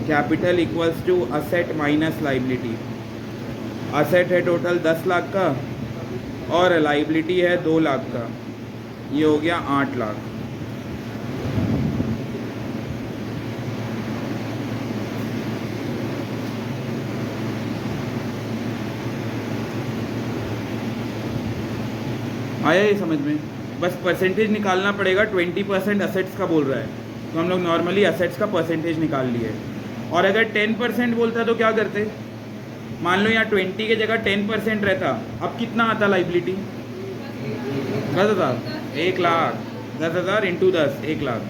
capital equals to asset minus liability. Asset है टोटल 10 लाख का और लाइबिलिटी है 2 लाख का, ये हो गया 8 लाख। आया ये समझ में? बस परसेंटेज निकालना पड़ेगा। 20% असेट्स का बोल रहा है, तो हम लोग नॉर्मली असेट्स का परसेंटेज निकाल लिए। और अगर 10% बोलता तो क्या करते? मान लो यहाँ 20 की जगह 10% रहता, अब कितना आता लाइबिलिटी? 10,000। 1 लाख। 10,000 इंटू 10, 1 लाख।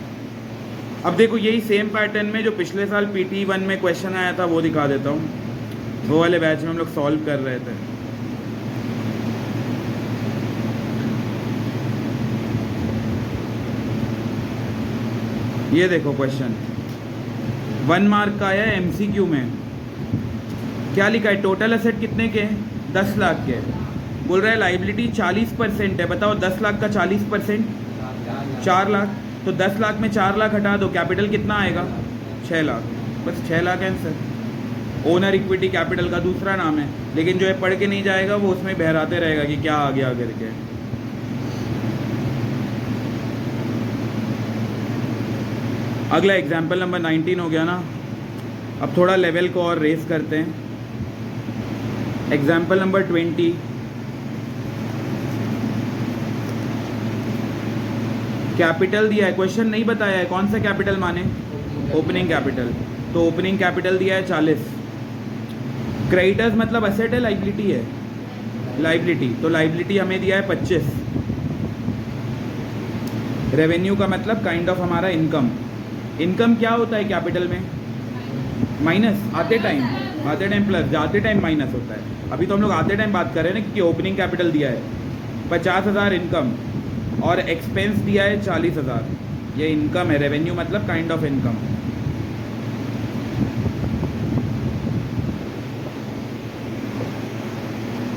अब देखो यही सेम पैटर्न में जो पिछले साल PT1 में क्वेश्चन आया था वो दिखा देता हूँ। वो वाले बैच में हम लोग सॉल्व कर रहे थे। ये देखो क्वेश्चन 1 मार्क का आया है MCQ में। क्या लिखा है? टोटल असेट कितने के हैं? 10 लाख के। बोल रहा है लाइबिलिटी 40% है। बताओ 10 लाख का 40%? 4 लाख। तो 10 लाख में 4 लाख हटा दो, कैपिटल कितना आएगा? 6 लाख। बस 6 lakh answer. Owner equity capital का दूसरा नाम है, लेकिन जो है पढ़ के नहीं जाएगा वो उसमें बहराते रहेगा कि क्या आ गया करके। अगला एग्जाम्पल नंबर 19 हो गया ना। अब थोड़ा लेवल को और रेस करते हैं। Example number 20। कैपिटल दिया है, क्वेश्चन नहीं बताया है कौन सा कैपिटल माने? Opening capital. तो ओपनिंग कैपिटल दिया है 40। क्रेडिटर्स मतलब असेट है लाइबिलिटी है? लाइबिलिटी। तो लाइबिलिटी हमें दिया है 25। रेवेन्यू का मतलब काइंड ऑफ हमारा इनकम। इनकम क्या होता है कैपिटल में? माइनस आते टाइम प्लस, जाते टाइम माइनस होता है। अभी तो हम लोग आते टाइम बात कर रहे हैं ना, क्योंकि ओपनिंग कैपिटल दिया है 50,000 इनकम और एक्सपेंस दिया है 40,000। ये इनकम है। रेवेन्यू मतलब काइंड ऑफ इनकम।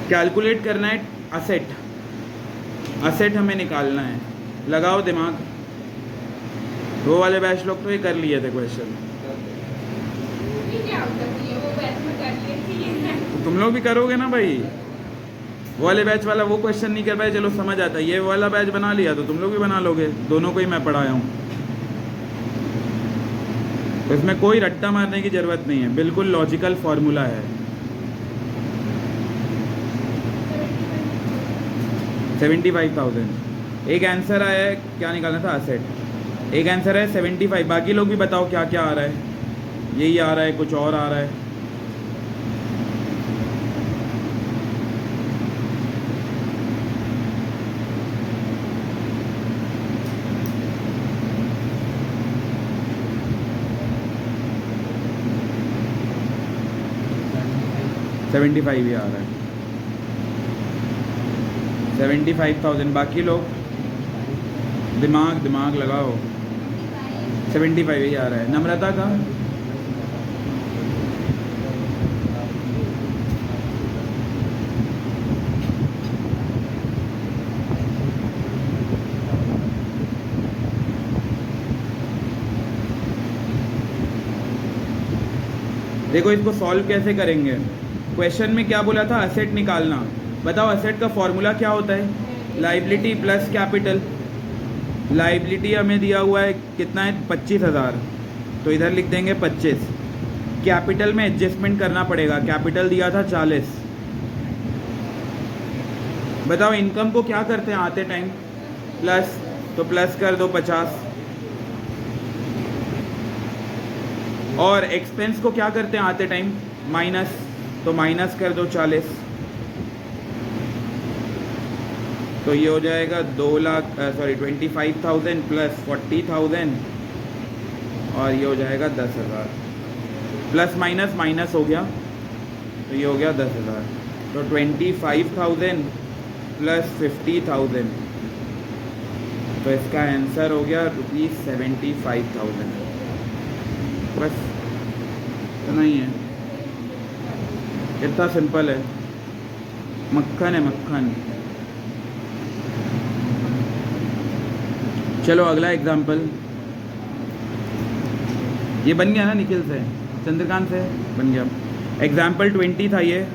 कैलकुलेट करना है असेट। असेट हमें निकालना है। लगाओ दिमाग। वो वाले बैच लोग तो ये कर लिए थे क्वेश्चन, तो तुम लोग भी करोगे ना भाई। वो वाले बैच वाला वो क्वेश्चन नहीं कर पाए, चलो समझ आता है। ये वाला बैच बना लिया तो तुम लोग भी बना लोगे। दोनों को ही मैं पढ़ाया हूँ, तो इसमें कोई रट्टा मारने की ज़रूरत नहीं है, बिल्कुल लॉजिकल फॉर्मूला है। 75,000 एक आंसर आया है। क्या निकालना था? असेट। एक आंसर है 75। बाकी लोग भी बताओ क्या क्या आ रहा है। यही आ रहा है, कुछ और आ रहा है? $75 ही आ रहा है। 75,000। बाकी लोग दिमाग लगाओ। 75 ही आ रहा है। नम्रता का? देखो इसको सॉल्व कैसे करेंगे। क्वेश्चन में क्या बोला था? असेट निकालना। बताओ असेट का फॉर्मूला क्या होता है? Liability plus capital. लाइबिलिटी हमें दिया हुआ है कितना है? 25,000। तो इधर लिख देंगे 25। कैपिटल में एडजस्टमेंट करना पड़ेगा। कैपिटल दिया था 40। बताओ इनकम को क्या करते हैं आते टाइम? प्लस। तो प्लस कर दो 50। और एक्सपेंस को क्या करते हैं आते टाइम? माइनस। तो माइनस कर दो 40। तो ये हो जाएगा 25,000 प्लस 40,000 और ये हो जाएगा 10,000। प्लस माइनस माइनस हो गया, तो ये हो गया 10,000। तो 25,000 प्लस 50,000, तो इसका आंसर हो गया ₹75,000। बस इतना ही है, इतना सिंपल है। मक्खन है मक्खन। चलो अगला एग्जाम्पल। ये बन गया ना निखिल से, चंद्रकांत से बन गया। एग्जाम्पल 20 था ये।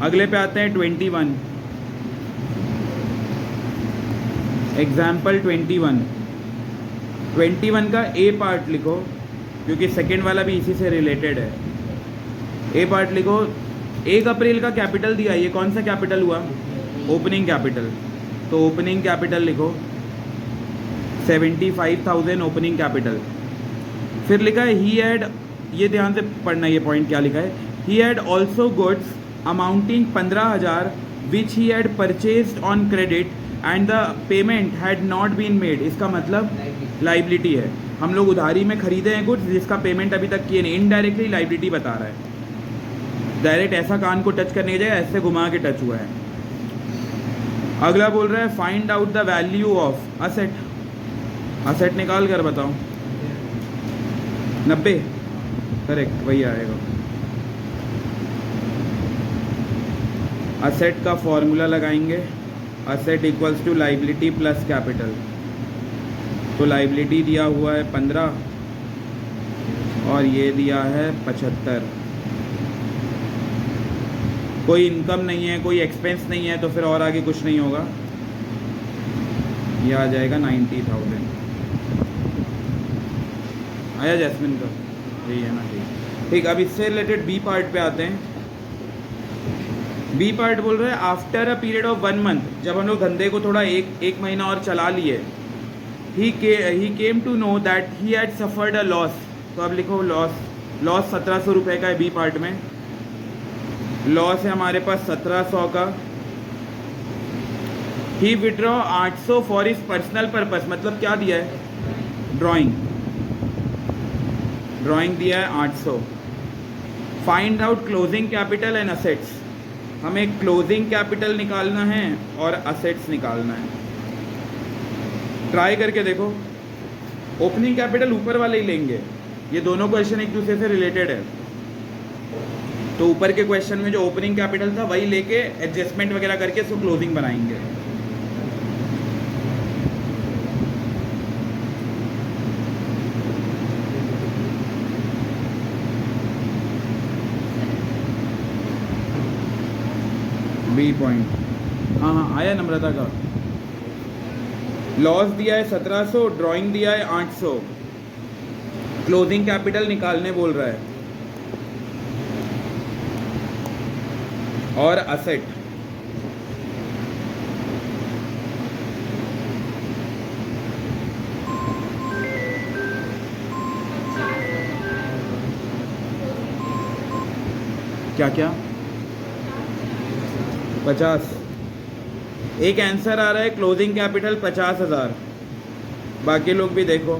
अगले पे आते हैं 21। एग्जाम्पल 21 का ए पार्ट लिखो, क्योंकि सेकेंड वाला भी इसी से रिलेटेड है। ए पार्ट लिखो। 1 अप्रैल का कैपिटल दिया, ये कौन सा कैपिटल हुआ? Opening capital. तो ओपनिंग कैपिटल लिखो 75,000 ओपनिंग कैपिटल। फिर लिखा है ही हैड, ये ध्यान से पढ़ना ये पॉइंट क्या लिखा है, he had also goods amounting 15,000 which he had purchased on credit and the payment had not been made. इसका मतलब लाइबिलिटी है, हम लोग उधारी में खरीदे हैं गुड्स जिसका पेमेंट अभी तक किए नहीं, इनडायरेक्टली लाइबिलिटी बता रहा है। डायरेक्ट ऐसा कान को टच करने की जगह ऐसे घुमा के टच हुआ है। अगला बोल रहा है find out the value of asset. Asset निकाल कर बताओ। 90 करेक्ट, वही आएगा। असेट का फॉर्मूला लगाएंगे, asset equals to liability plus capital. तो लाइबिलिटी दिया हुआ है 15 और ये दिया है 75। कोई इनकम नहीं है, कोई एक्सपेंस नहीं है, तो फिर और आगे कुछ नहीं होगा, ये आ जाएगा 90,000। आया जैस्मिन का, यही है ना? ठीक, अब इससे रिलेटेड बी पार्ट पे आते हैं। बी पार्ट बोल रहे हैं after a period of 1 month, जब हम लोग धंधे को थोड़ा एक महीना और चला लिए, he came to know that he had suffered a loss. तो अब लिखो लॉस 1700 रुपये का है बी पार्ट में। लॉस है हमारे पास 1700 का। He withdraw 800 for his personal purpose, मतलब क्या दिया है, ड्राइंग दिया है 800। Find out closing capital and assets, हमें क्लोजिंग कैपिटल निकालना है और असेट्स निकालना है। ट्राई करके देखो, ओपनिंग कैपिटल ऊपर वाले ही लेंगे, ये दोनों क्वेश्चन एक दूसरे से रिलेटेड है। तो ऊपर के क्वेश्चन में जो ओपनिंग कैपिटल था वही लेके एडजस्टमेंट वगैरह करके इसको क्लोजिंग बनाएंगे। बी पॉइंट, हाँ आया नम्रता का। लॉस दिया है 1700, ड्राइंग दिया है 800, क्लोजिंग कैपिटल निकालने बोल रहा है और असेट। क्या 50। एक आंसर आ रहा है क्लोजिंग कैपिटल 50,000। बाकी लोग भी देखो,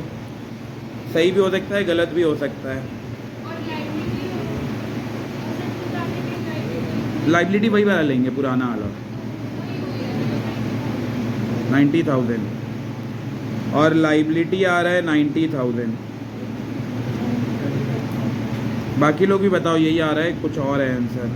सही भी हो सकता है, गलत भी हो सकता है। लाइबिलिटी वही वाला लेंगे, पुराना वाला 90,000 और लाइबिलिटी आ रहा है 90,000। बाकी लोग भी बताओ, यही आ रहा है कुछ और है आंसर?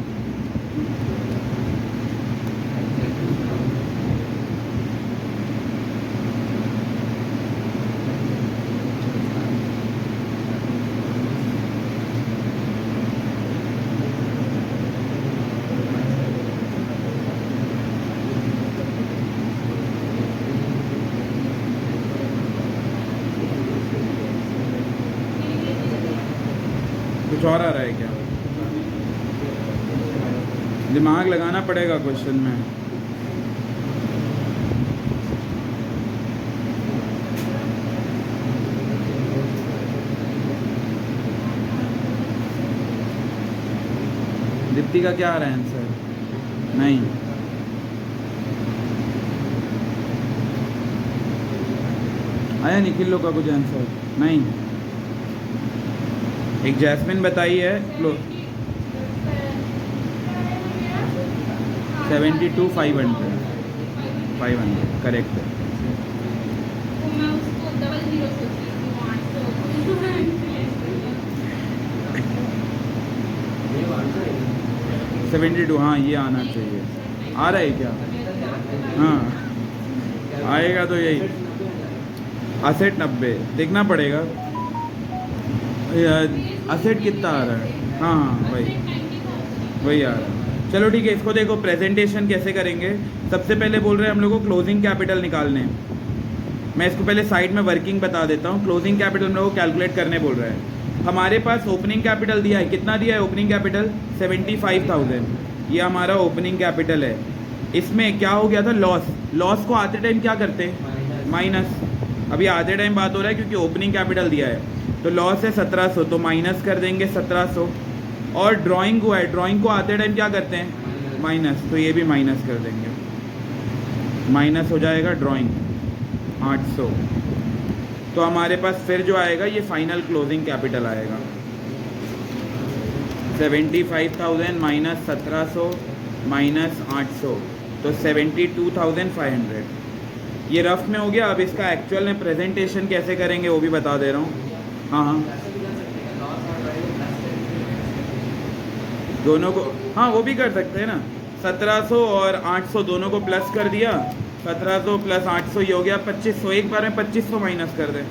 कुछ और आ रहा है क्या? दिमाग लगाना पड़ेगा क्वेश्चन में। दीप्ति का क्या आ रहा है आंसर? नहीं, आया निखिल लोग का कुछ आंसर? नहीं। एक जैस्मिन बताई है 72,500 करेक्ट है। $72, हाँ ये आना चाहिए। आ रहा है क्या? हाँ आएगा तो यही। असेट 90 देखना पड़ेगा, असेट कितना आ रहा है। हाँ वही आ रहा है। चलो ठीक है, इसको देखो प्रेजेंटेशन कैसे करेंगे। सबसे पहले बोल रहे हैं हम लोग को क्लोजिंग कैपिटल निकालने। मैं इसको पहले साइड में वर्किंग बता देता हूँ। क्लोजिंग कैपिटल हम लोग को कैलकुलेट करने बोल रहा है। हमारे पास ओपनिंग कैपिटल दिया है, कितना दिया है ओपनिंग कैपिटल? 75,000। ये हमारा ओपनिंग कैपिटल है। इसमें क्या हो गया था, लॉस को आते टाइम क्या करते हैं, माइनस। अभी आधे टाइम बात हो रहा है क्योंकि ओपनिंग कैपिटल दिया है, तो लॉस है 1700, तो माइनस कर देंगे 1700। और ड्राइंग को है, ड्राइंग को आते टाइम क्या करते हैं, माइनस, तो ये भी माइनस कर देंगे, माइनस हो जाएगा ड्राइंग 800। तो हमारे पास फिर जो आएगा ये फाइनल क्लोजिंग कैपिटल आएगा 75,000 माइनस 1700 माइनस 800, तो 72,500। ये रफ में हो गया। अब इसका एक्चुअल में प्रेजेंटेशन कैसे करेंगे वो भी बता दे रहा हूँ। हाँ हाँ, दोनों को, हाँ वो भी कर सकते हैं ना, 1700 और 800 दोनों को प्लस कर दिया, 1700 प्लस 800 ये हो गया 2500, एक बार में 2500 माइनस कर दें,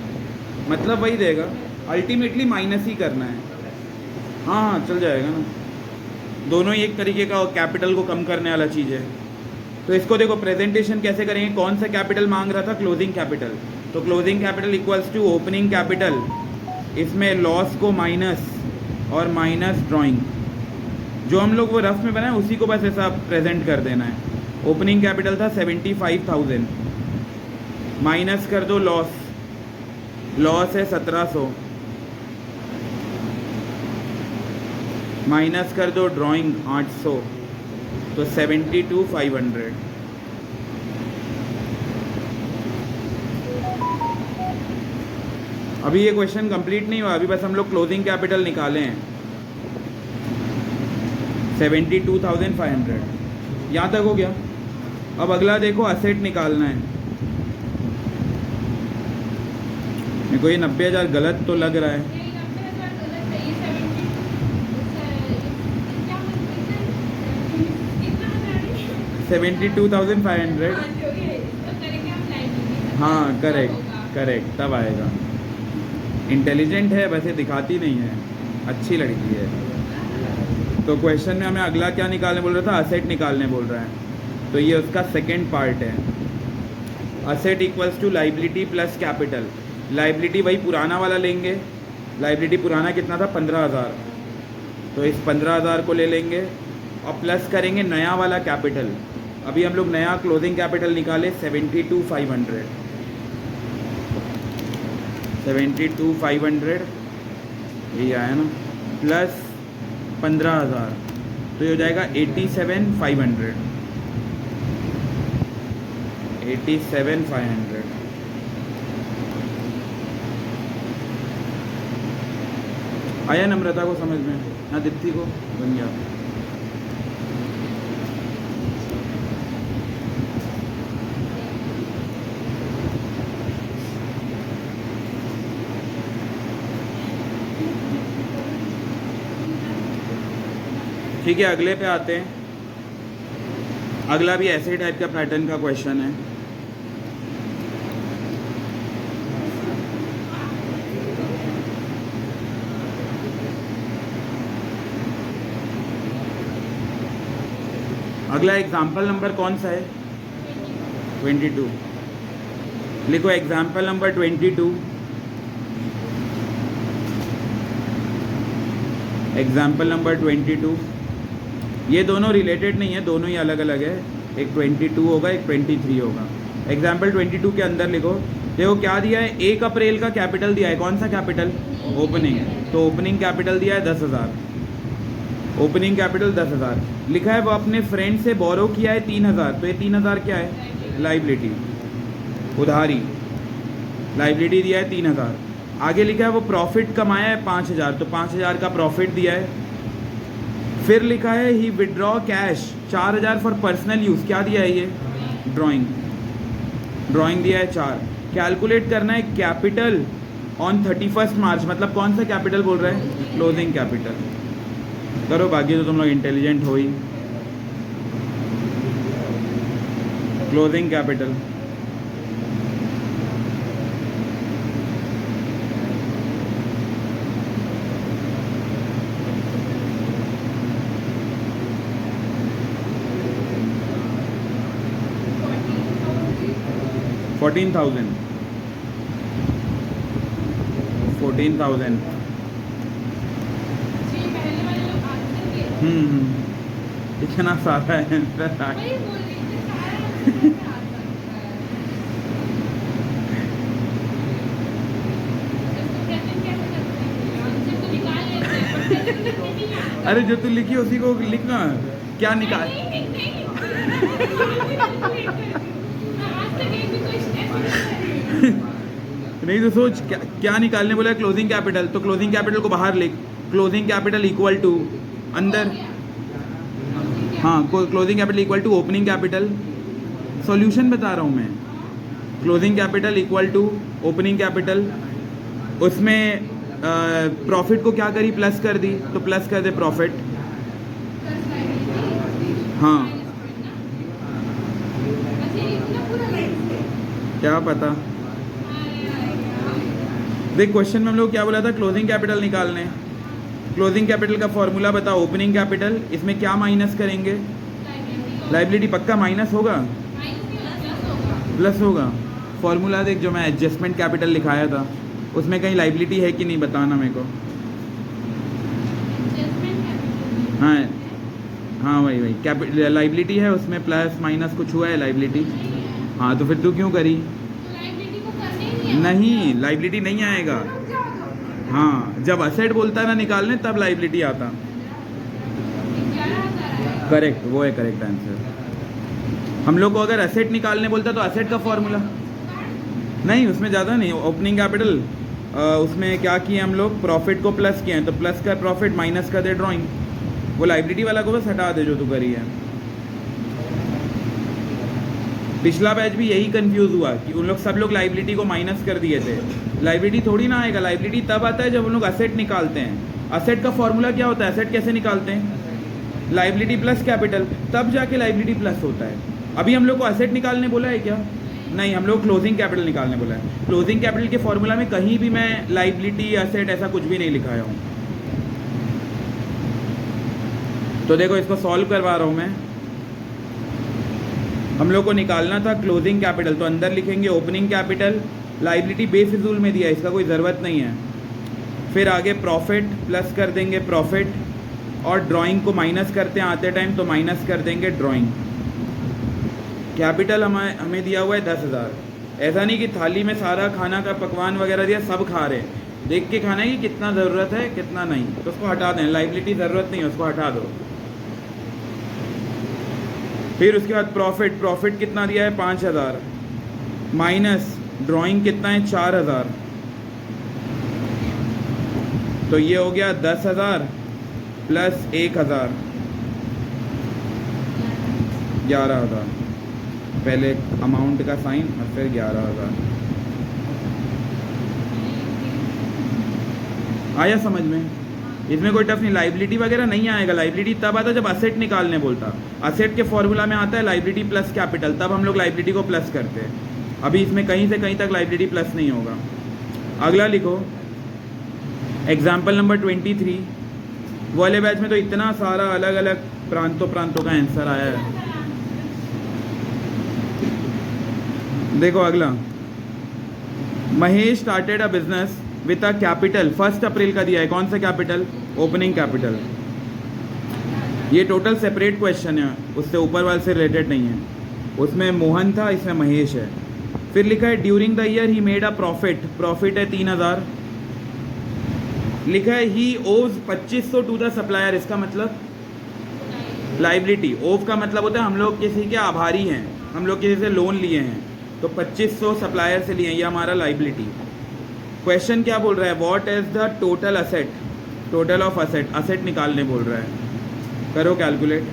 मतलब वही देगा, अल्टीमेटली माइनस ही करना है। हाँ हाँ चल जाएगा ना, दोनों ही एक तरीके का कैपिटल को कम करने वाला चीज़ है। तो इसको देखो प्रेजेंटेशन कैसे करेंगे, कौन सा कैपिटल मांग रहा था, क्लोजिंग कैपिटल, तो closing capital equals to opening capital, इसमें लॉस को माइनस और माइनस ड्राइंग, जो हम लोग वो रफ में बनाए उसी को बस ऐसा प्रेजेंट कर देना है। ओपनिंग कैपिटल था 75,000, माइनस कर दो लॉस, लॉस है 1700, माइनस कर दो ड्राइंग 800, तो 72,500। अभी ये क्वेश्चन कंप्लीट नहीं हुआ, अभी बस हम लोग क्लोजिंग कैपिटल निकाले हैं 72,500, यहाँ तक हो गया। अब अगला देखो असेट निकालना है। मेरे को ये 90,000 गलत तो लग रहा है, 72,500। हाँ करेक्ट तब आएगा। इंटेलिजेंट है, वैसे दिखाती नहीं है, अच्छी लड़की है। तो क्वेश्चन में हमें अगला क्या निकालने बोल रहा था, असेट निकालने बोल रहा है, तो ये उसका सेकंड पार्ट है। Asset equals to liability plus capital, liability वही पुराना वाला लेंगे, लाइबिलिटी पुराना कितना था 15,000, तो इस 15,000 को ले लेंगे और प्लस करेंगे नया वाला कैपिटल। अभी हम लोग नया क्लोजिंग कैपिटल निकाले 72,500, 72,500 यही आया ना, प्लस 15,000, तो ये हो जाएगा 87,500, 87,500। आया नम्रता को समझ में, हाँ दीप्ति को बन गया। ठीक है, अगले पे आते हैं। अगला भी ऐसे टाइप का पैटर्न का क्वेश्चन है। अगला एग्जाम्पल नंबर कौन सा है, 22। लिखो एग्जाम्पल नंबर 22, एग्जाम्पल नंबर 22। ये दोनों रिलेटेड नहीं है, दोनों ही अलग अलग है, एक 22 होगा एक 23 होगा। एग्जाम्पल 22 के अंदर लिखो, देखो क्या दिया है, 1 अप्रैल का कैपिटल दिया है, कौन सा कैपिटल, ओपनिंग, तो ओपनिंग कैपिटल दिया है 10,000, ओपनिंग कैपिटल 10,000 लिखा है। वो अपने फ्रेंड से बोरो किया है 3,000, तो ये 3,000 क्या है, लाइबिलिटी, उधारी, लाइबिलिटी दिया है 3,000। आगे लिखा है वो प्रॉफिट कमाया है 5,000, तो 5,000 का प्रॉफिट दिया है। फिर लिखा है he withdraw cash 4,000 for personal use, क्या दिया है ये, ड्राइंग, ड्राइंग दिया है 4। कैलकुलेट करना है कैपिटल ऑन 31 मार्च, मतलब कौन सा कैपिटल बोल रहे हैं, क्लोजिंग कैपिटल। करो, बाकी तो तुम लोग इंटेलिजेंट हो ही। Closing capital, $14,000, 14,000। इतना सारा है। अरे जो तू लिखी उसी को लिखना, क्या निकाल। नहीं तो सोच क्या क्या निकालने बोला है, क्लोजिंग कैपिटल, तो क्लोजिंग कैपिटल को बाहर लिख, क्लोजिंग कैपिटल इक्वल टू अंदर, हाँ closing capital equal to opening capital, solution बता रहा हूँ मैं, closing capital equal to opening capital, उसमें प्रॉफिट को क्या करी, प्लस कर दी, तो प्लस कर दे प्रॉफिट, हाँ क्या पता। देख क्वेश्चन में हम लोग क्या बोला था, क्लोजिंग कैपिटल निकालने, क्लोजिंग कैपिटल का फॉर्मूला बता, ओपनिंग कैपिटल, इसमें क्या माइनस करेंगे, लाइबिलिटी, पक्का माइनस होगा, प्लस होगा, फॉर्मूला देख जो मैं एडजस्टमेंट कैपिटल लिखाया था उसमें कहीं लाइबिलिटी है कि नहीं बताना मेरे को। हाँ हाँ वही कैपिटल लाइबिलिटी है, उसमें प्लस माइनस कुछ हुआ है लाइबिलिटी, हाँ तो फिर तू क्यों करी, नहीं लाइबिलिटी नहीं आएगा, हाँ जब असेट बोलता है ना निकालने तब लाइबिलिटी आता, करेक्ट, वो है करेक्ट आंसर। हम लोग को अगर असेट निकालने बोलता तो असेट का फॉर्मूला नहीं, उसमें ज़्यादा नहीं, ओपनिंग कैपिटल उसमें क्या किए हम लोग, प्रॉफिट को प्लस किए हैं, तो प्लस का प्रॉफिट माइनस कर दे ड्राइंग, वो लाइबिलिटी वाला को बस हटा दे जो तू करी है। पिछला बैच भी यही कंफ्यूज हुआ कि उन लोग सब लोग लाइबिलिटी को माइनस कर दिए थे, लाइबिलिटी थोड़ी ना आएगा, लाइबिलिटी तब आता है जब हम लोग असेट निकालते हैं, असेट का फॉर्मूला क्या होता है, असेट कैसे निकालते हैं, लाइबिलिटी प्लस कैपिटल, तब जाके लाइबिलिटी प्लस होता है। अभी हम लोग को असेट निकालने बोला है क्या, नहीं, हम लोग क्लोजिंग कैपिटल निकालने बोला है, क्लोजिंग कैपिटल के फॉर्मूला में कहीं भी मैं लाइबिलिटी असेट ऐसा कुछ भी नहीं लिखाया हूँ। तो देखो इसको सॉल्व करवा रहा हूँ मैं, हम लोग को निकालना था क्लोजिंग कैपिटल, तो अंदर लिखेंगे ओपनिंग कैपिटल, लाइबिलिटी बेफिजूल में दिया, इसका कोई ज़रूरत नहीं है, फिर आगे प्रॉफिट प्लस कर देंगे प्रॉफिट, और ड्राइंग को माइनस करते हैं आते टाइम, तो माइनस कर देंगे ड्राइंग। कैपिटल हमें दिया हुआ है 10,000, ऐसा नहीं कि थाली में सारा खाना का पकवान वगैरह दिया सब खा रहे हैं, देख के खाना है कि कितना ज़रूरत है कितना नहीं, तो उसको हटा दें, लाइबिलिटी ज़रूरत नहीं है उसको हटा दो। फिर उसके बाद प्रॉफिट, प्रॉफिट कितना दिया है 5,000, माइनस ड्राइंग कितना है 4,000, तो ये हो गया 10,000 प्लस 1,000, 11,000, पहले अमाउंट का साइन और फिर 11,000। आया समझ में, इसमें कोई टफ नहीं, लाइबिलिटी वगैरह नहीं आएगा, लाइबिलिटी तब आता जब असेट निकालने बोलता, असेट के फॉर्मूला में आता है लाइबिलिटी प्लस कैपिटल, तब हम लोग लाइबिलिटी को प्लस करते हैं, अभी इसमें कहीं से कहीं तक लाइबिलिटी प्लस नहीं होगा। अगला लिखो एग्जाम्पल नंबर 23, वाले बैच में तो इतना सारा अलग अलग प्रांतों का आंसर आया है। देखो अगला, Mahesh started a business with a capital, 1 अप्रैल का दिया है, कौन सा कैपिटल, ओपनिंग कैपिटल, ये टोटल सेपरेट क्वेश्चन है, उससे ऊपर वाले से रिलेटेड नहीं है, उसमें मोहन था इसमें महेश है। फिर लिखा है during the year he made a profit, profit है 3,000, लिखा है ही ओव्स 2500 टू द सप्लायर, इसका मतलब लाइबिलिटी, ओव का मतलब होता है हम लोग किसी के आभारी हैं, हम लोग किसी से लोन लिए हैं, तो 2500 सप्लायर से लिए, ये हमारा लाइबिलिटी। क्वेश्चन क्या बोल रहा है, what is the total asset, total of asset, asset निकालने बोल रहा है, करो कैलकुलेट,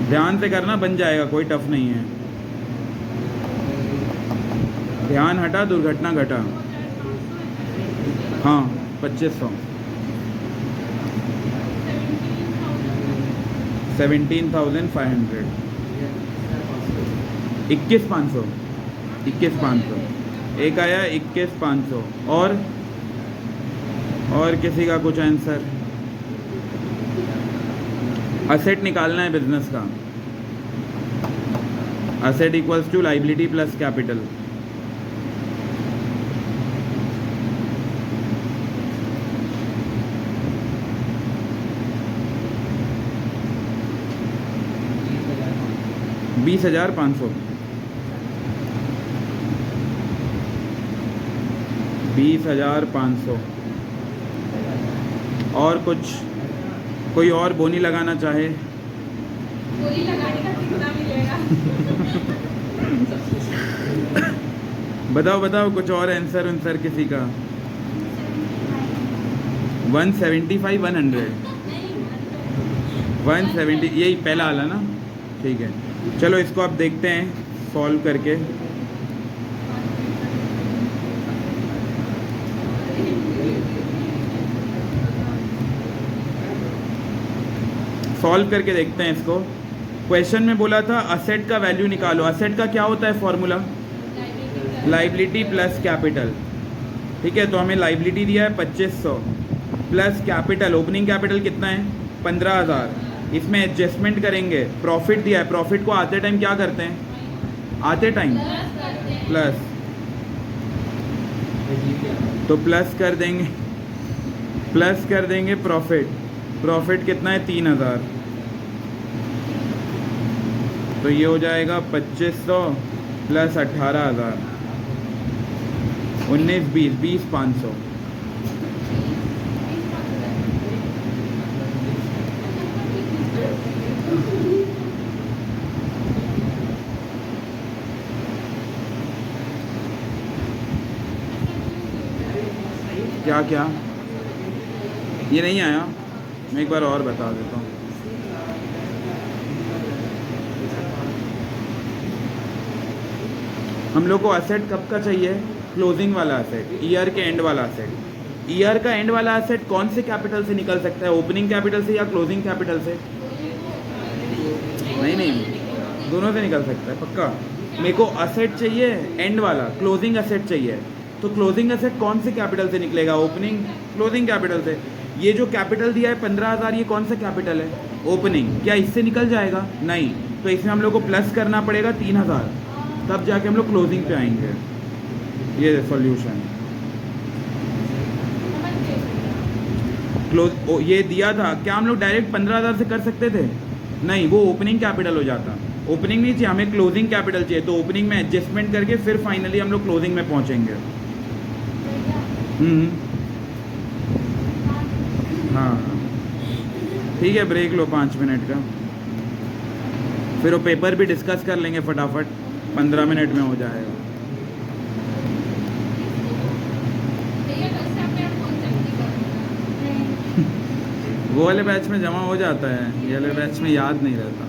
ध्यान से करना, बन जाएगा, कोई टफ नहीं है, ध्यान हटा दुर्घटना घटा, हाँ 2500, 17,500, 21,500, 21,500, एक आया 21,500, और किसी का कुछ आंसर, असेट निकालना है बिजनेस का, asset equals to liability plus capital, 20,500 20,500 और कुछ कोई और बोनी लगाना चाहे? बोली लगाने का कितना मिलेगा? बताओ बताओ कुछ और आंसर उनसर किसी का? 175 100 170 यही पहला वाला ना? ठीक है, चलो इसको आप देखते हैं सॉल्व करके। सॉल्व करके देखते हैं इसको। क्वेश्चन में बोला था असेट का वैल्यू निकालो। असेट का क्या होता है फॉर्मूला? Liability plus capital. ठीक है, तो हमें लाइबिलिटी दिया है 2500 प्लस कैपिटल, ओपनिंग कैपिटल कितना है? 15,000। इसमें एडजस्टमेंट करेंगे। प्रॉफिट दिया है, प्रॉफिट को आते टाइम क्या करते हैं? आते टाइम प्लस, तो प्लस कर देंगे प्रॉफिट कितना है? 3,000। तो ये हो जाएगा 2500 प्लस 18,000, 19 20 20,500। क्या क्या? ये नहीं आया, मैं एक बार और बता देता हूँ। हम लोग को असेट कब का चाहिए? क्लोजिंग वाला असेट, ईयर के एंड वाला असेट। ईयर का एंड वाला असेट कौन से कैपिटल से निकल सकता है? ओपनिंग कैपिटल से या क्लोजिंग कैपिटल से? नहीं, दोनों से निकल सकता है पक्का। मेरे को असेट चाहिए एंड वाला, क्लोजिंग असेट चाहिए, तो क्लोजिंग असेट कौन से कैपिटल से निकलेगा? ओपनिंग क्लोजिंग कैपिटल से। ये जो कैपिटल दिया है 15,000, ये कौन सा कैपिटल है? ओपनिंग। क्या इससे निकल जाएगा? नहीं, तो इसमें हम लोग को प्लस करना पड़ेगा 3,000, तब जाके हम लोग क्लोजिंग पे आएंगे। ये सॉल्यूशन ये दिया था। क्या हम लोग डायरेक्ट 15,000 से कर सकते थे? नहीं, वो ओपनिंग कैपिटल हो जाता। ओपनिंग नहीं चाहिए हमें, क्लोजिंग कैपिटल चाहिए। तो ओपनिंग में एडजस्टमेंट करके फिर फाइनली हम लोग क्लोजिंग में पहुंचेंगे। हाँ ठीक है, ब्रेक लो 5 मिनट का, फिर वो पेपर भी डिस्कस कर लेंगे फटाफट, 15 मिनट में हो जाएगा। वो वाले बैच में जमा हो जाता है, ये वाले बैच में याद नहीं रहता।